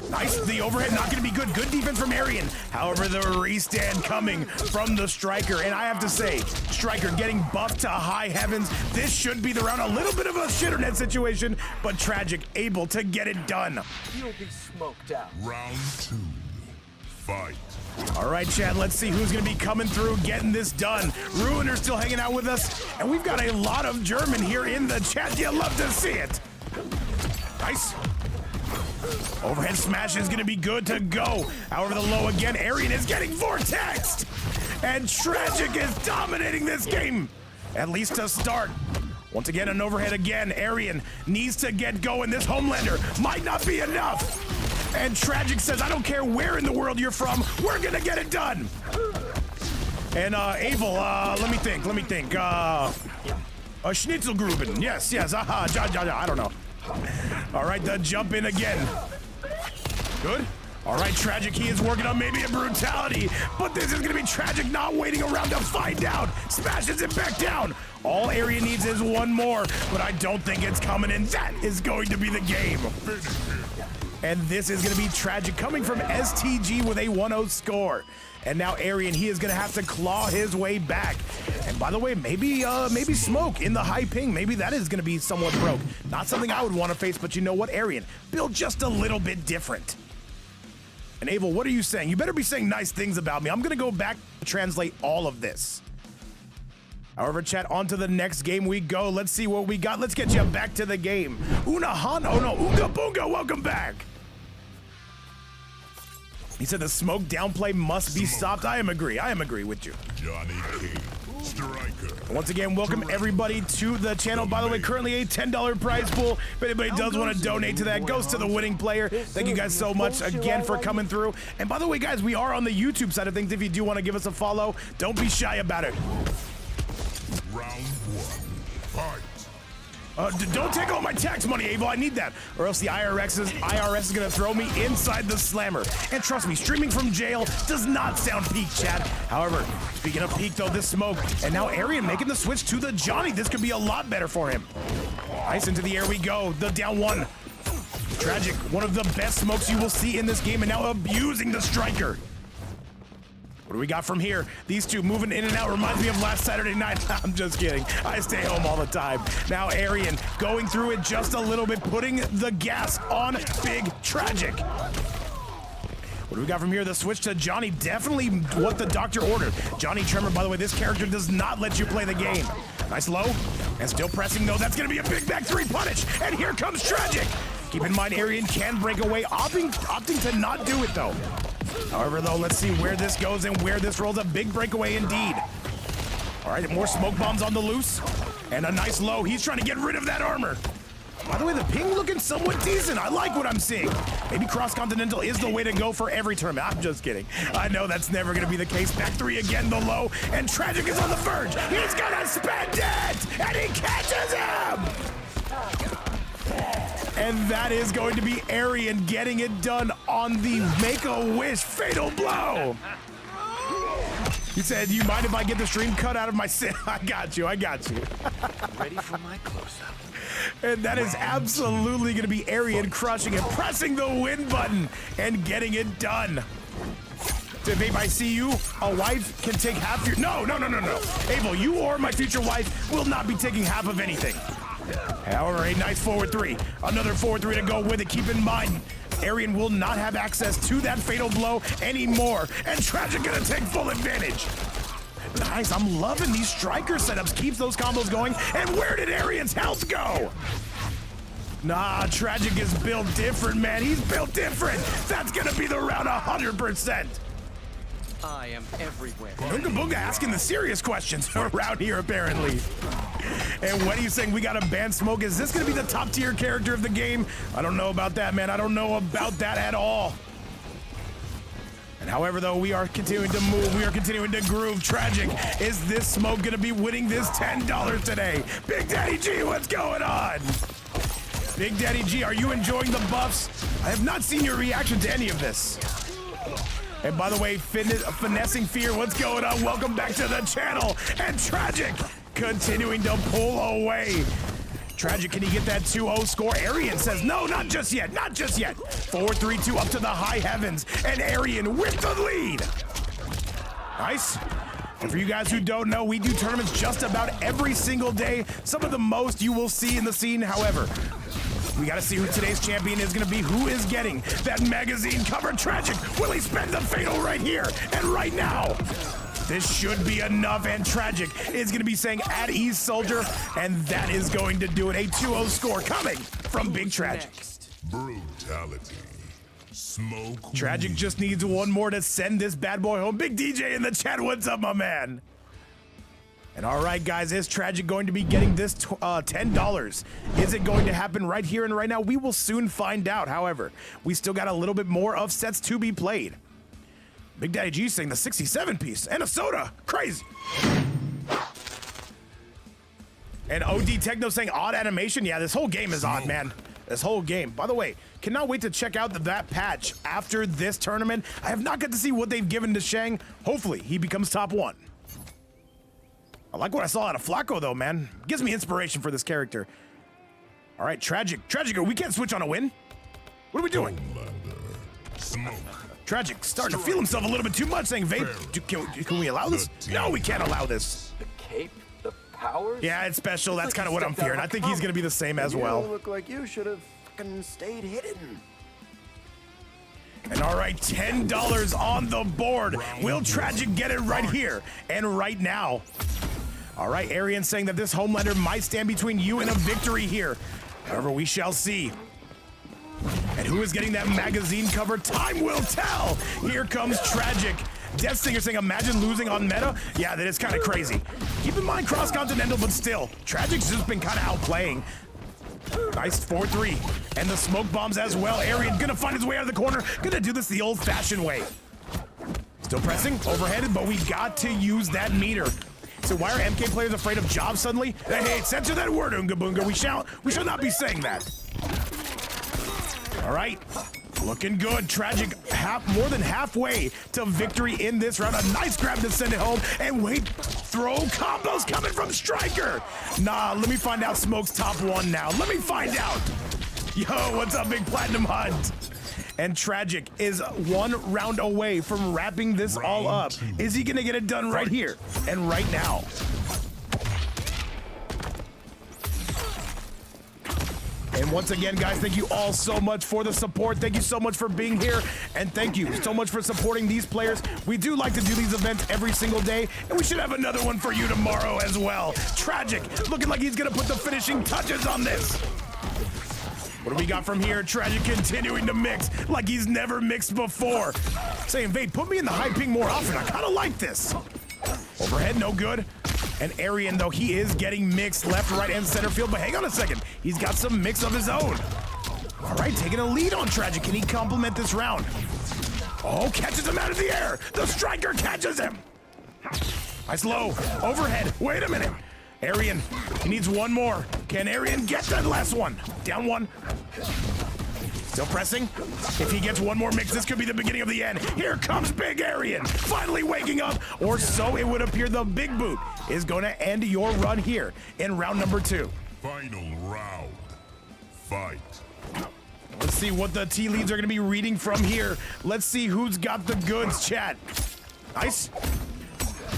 Nice, the overhead not gonna be good. Good defense from Arian. However, the restand coming from the Striker. And I have to say, Striker getting buffed to high heavens. This should be the round. A little bit of a shitternet situation, but Tragic able to get it done. You'll be smoked out. Round 2. Fight. All right, Chad, let's see who's gonna be coming through, getting this done. Ruiner still hanging out with us, and we've got a lot of German here in the chat. You love to see it. Nice. Overhead smash is gonna be good to go. However, the low again, Arian is getting vortexed. And Tragic is dominating this game, at least to start. Once again, an overhead again. Arian needs to get going. This HomeLander might not be enough. And Tragic says, I don't care where in the world you're from, we're gonna get it done. And Abel, let me think. Schnitzelgruben, yes, I don't know. All right, the jump in again. Good. All right, Tragic, he is working on maybe a brutality, but this is gonna be Tragic not waiting around to find out. Smashes it back down. All Arian needs is one more, but I don't think it's coming, and that is going to be the game. And this is gonna be Tragic coming from STG with a 1-0 score. And now Arian, he is gonna have to claw his way back. And by the way, maybe Smoke in the high ping, maybe that is gonna be somewhat broke. Not something I would wanna face, but you know what, Arian, build just a little bit different. And Abel, what are you saying? You better be saying nice things about me. I'm gonna go back and translate all of this. However, chat, on to the next game we go. Let's see what we got. Let's get you back to the game. Unahan, oh no, Oonga Boonga, welcome back. He said the Smoke downplay must be stopped. I agree with you. Johnny King, striker. Once again, welcome everybody to the channel. By the way, currently a $10 prize pool. If anybody does want to donate to that, goes to the winning player. Thank you guys so much again for coming through. And by the way, guys, we are on the YouTube side of things. If you do want to give us a follow, don't be shy about it. Round 1, fight. Don't take all my tax money, Abel. I need that, or else the IRS is gonna throw me inside the slammer. And trust me, streaming from jail does not sound peak, chat. However, speaking of peak, though, this Smoke, and now Arian making the switch to the Johnny. This could be a lot better for him. Nice, into the air we go. The down one. Tragic, one of the best Smokes you will see in this game, and now abusing the striker. What do we got from here? These two moving in and out reminds me of last Saturday night. I'm just kidding. I stay home all the time. Now Arian going through it just a little bit, putting the gas on Big Tragic. What do we got from here? The switch to Johnny, definitely what the doctor ordered. Johnny Tremor, by the way, this character does not let you play the game. Nice low, and still pressing though. That's gonna be a big back three punish, and here comes Tragic. Keep in mind, Arian can break away, opting to not do it though. However, though, let's see where this goes and where this rolls. A big breakaway indeed. All right, more smoke bombs on the loose. And a nice low. He's trying to get rid of that armor. By the way, the ping looking somewhat decent. I like what I'm seeing. Maybe cross-continental is the way to go for every tournament. I'm just kidding. I know that's never going to be the case. Back three again, the low. And Tragic is on the verge. He's going to spend it! And he catches him! And that is going to be Arian getting it done on the Make-A-Wish fatal blow. He said, you mind if I get the stream cut out of my sin? I got you. Ready for my close-up. And that is absolutely going to be Arian crushing it, pressing the win button and getting it done. So babe, I see you. A wife can take half your... No. Abel, you or my future wife will not be taking half of anything. However, a nice forward three. Another forward three to go with it. Keep in mind, Arian will not have access to that fatal blow anymore. And Tragic gonna take full advantage. Nice, I'm loving these striker setups. Keeps those combos going. And where did Arian's health go? Nah, Tragic is built different, man. He's built different. That's gonna be the round 100%. I am everywhere. Oonga Boonga asking the serious questions around here, apparently. And what are you saying? We got to ban Smoke. Is this going to be the top tier character of the game? I don't know about that, man. I don't know about that at all. And however, though, we are continuing to move. We are continuing to groove. Tragic. Is this Smoke going to be winning this $10 today? Big Daddy G, what's going on? Big Daddy G, are you enjoying the buffs? I have not seen your reaction to any of this. And by the way, Finessing Fear, what's going on? Welcome back to the channel. And Tragic continuing to pull away. Tragic, can he get that 2-0 score? Arian says, no, not just yet. 4-3-2 up to the high heavens. And Arian with the lead. Nice. And for you guys who don't know, we do tournaments just about every single day. Some of the most you will see in the scene, however. We gotta see who today's champion is gonna be. Who is getting that magazine cover? Tragic, will he spend the fatal right here and right now? This should be enough, and Tragic is gonna be saying at ease, soldier, and that is going to do it. A 2-0 score coming from Big Tragic. Brutality. Smoke. Tragic just needs one more to send this bad boy home. Big DJ in the chat, what's up, my man? And all right, guys, is Tragic going to be getting this $10? Is it going to happen right here and right now? We will soon find out. However, we still got a little bit more of sets to be played. Big Daddy G saying the 67 piece and a soda. Crazy. And OD Techno saying odd animation. Yeah, this whole game is odd, man. This whole game. By the way, cannot wait to check out that patch after this tournament. I have not got to see what they've given to Shang. Hopefully, he becomes top 1. I like what I saw out of Flacko, though, man. Gives me inspiration for this character. All right, Tragic. Tragic, we can't switch on a win. What are we doing? HomeLander. Smoke. Tragic starting to feel himself a little bit too much, saying, Vape, can we allow this? No, we can't allow this. The cape, the powers? Yeah, it's special. That's kind of what I'm fearing. I think he's going to be the same as well. You look like you should have fucking stayed hidden. And all right, $10 on the board. Will Tragic get it right here and right now? All right, Arian saying that this HomeLander might stand between you and a victory here. However, we shall see. And who is getting that magazine cover? Time will tell. Here comes Tragic. Death Stinger saying, imagine losing on meta. Yeah, that is kind of crazy. Keep in mind cross-continental, but still, Tragic's just been kind of outplaying. Nice 4-3. And the smoke bombs as well. Arian gonna find his way out of the corner. Gonna do this the old-fashioned way. Still pressing, overhead, but we got to use that meter. So why are MK players afraid of jobs suddenly? Hey, censor that word, Oonga Boonga. We shall not be saying that. All right, looking good. Tragic more than halfway to victory in this round. A nice grab to send it home. And wait, throw combos coming from Striker. Nah, let me find out Smoke's top 1 now. Let me find out. Yo, what's up, Big Platinum Hunt? And Tragic is 1 round away from wrapping this all up. Is he gonna get it done right here and right now? And once again, guys, thank you all so much for the support. Thank you so much for being here. And thank you so much for supporting these players. We do like to do these events every single day. And we should have another one for you tomorrow as well. Tragic, looking like he's going to put the finishing touches on this. What do we got from here? Tragic continuing to mix like he's never mixed before. Saying, Vape, put me in the high ping more often. I kind of like this. Overhead, no good. And Arian, though, he is getting mixed left, right, and center field. But hang on a second. He's got some mix of his own. All right, taking a lead on Tragic. Can he complement this round? Oh, catches him out of the air. The Striker catches him. Nice low. Overhead. Wait a minute. Arian, he needs 1 more. Can Arian get that last one? Down 1. Still pressing. If he gets 1 more mix, this could be the beginning of the end. Here comes Big Arian, finally waking up, or so it would appear. The big boot is going to end your run here in round number 2. Final round. Fight. Let's see what the tea leads are going to be reading from here. Let's see who's got the goods, chat. Nice.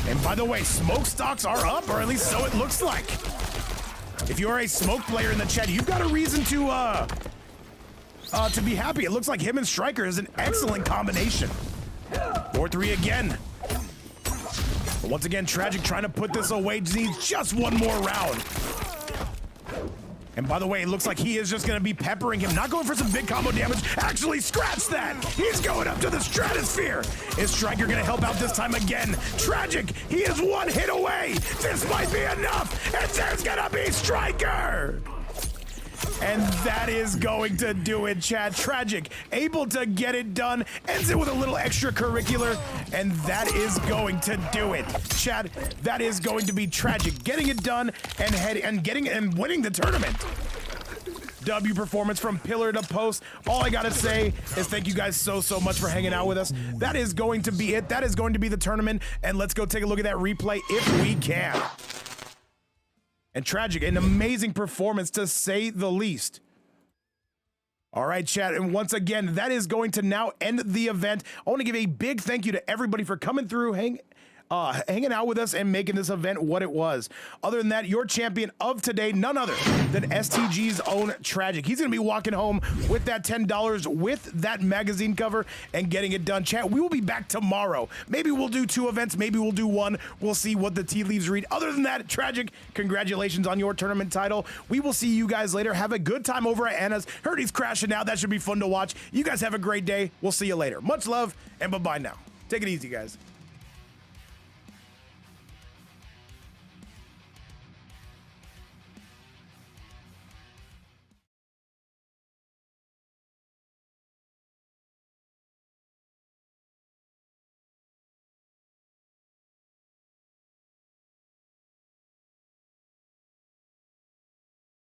And by the way, smoke stocks are up, or at least so it looks like. If you're a smoke player in the chat, you've got a reason to be happy. It looks like him and Striker is an excellent combination. 4-3 again. But once again, Tragic trying to put this away. Needs just 1 more round. And by the way, it looks like he is just going to be peppering him. Not going for some big combo damage. Actually, scratch that. He's going up to the stratosphere. Is Striker going to help out this time again? Tragic, he is 1 hit away. This might be enough. And there's going to be Striker. And that is going to do it, chat. Tragic, able to get it done, ends it with a little extracurricular, and that is going to do it. Chat, that is going to be Tragic, getting it done and winning the tournament. W performance from pillar to post. All I gotta say is thank you guys so much for hanging out with us. That is going to be it. That is going to be the tournament, and let's go take a look at that replay if we can. And Tragic, an amazing performance to say the least. All right, chat, and once again, that is going to now end the event. I want to give a big thank you to everybody for coming through, hanging out with us and making this event what it was. Other than that, your champion of today, none other than STG's own Tragic. He's going to be walking home with that $10 with that magazine cover and getting it done. Chat, we will be back tomorrow. Maybe we'll do 2 events. Maybe we'll do 1. We'll see what the tea leaves read. Other than that, Tragic, congratulations on your tournament title. We will see you guys later. Have a good time over at Anna's. Heard he's crashing out. That should be fun to watch. You guys have a great day. We'll see you later. Much love, and bye-bye now. Take it easy, guys.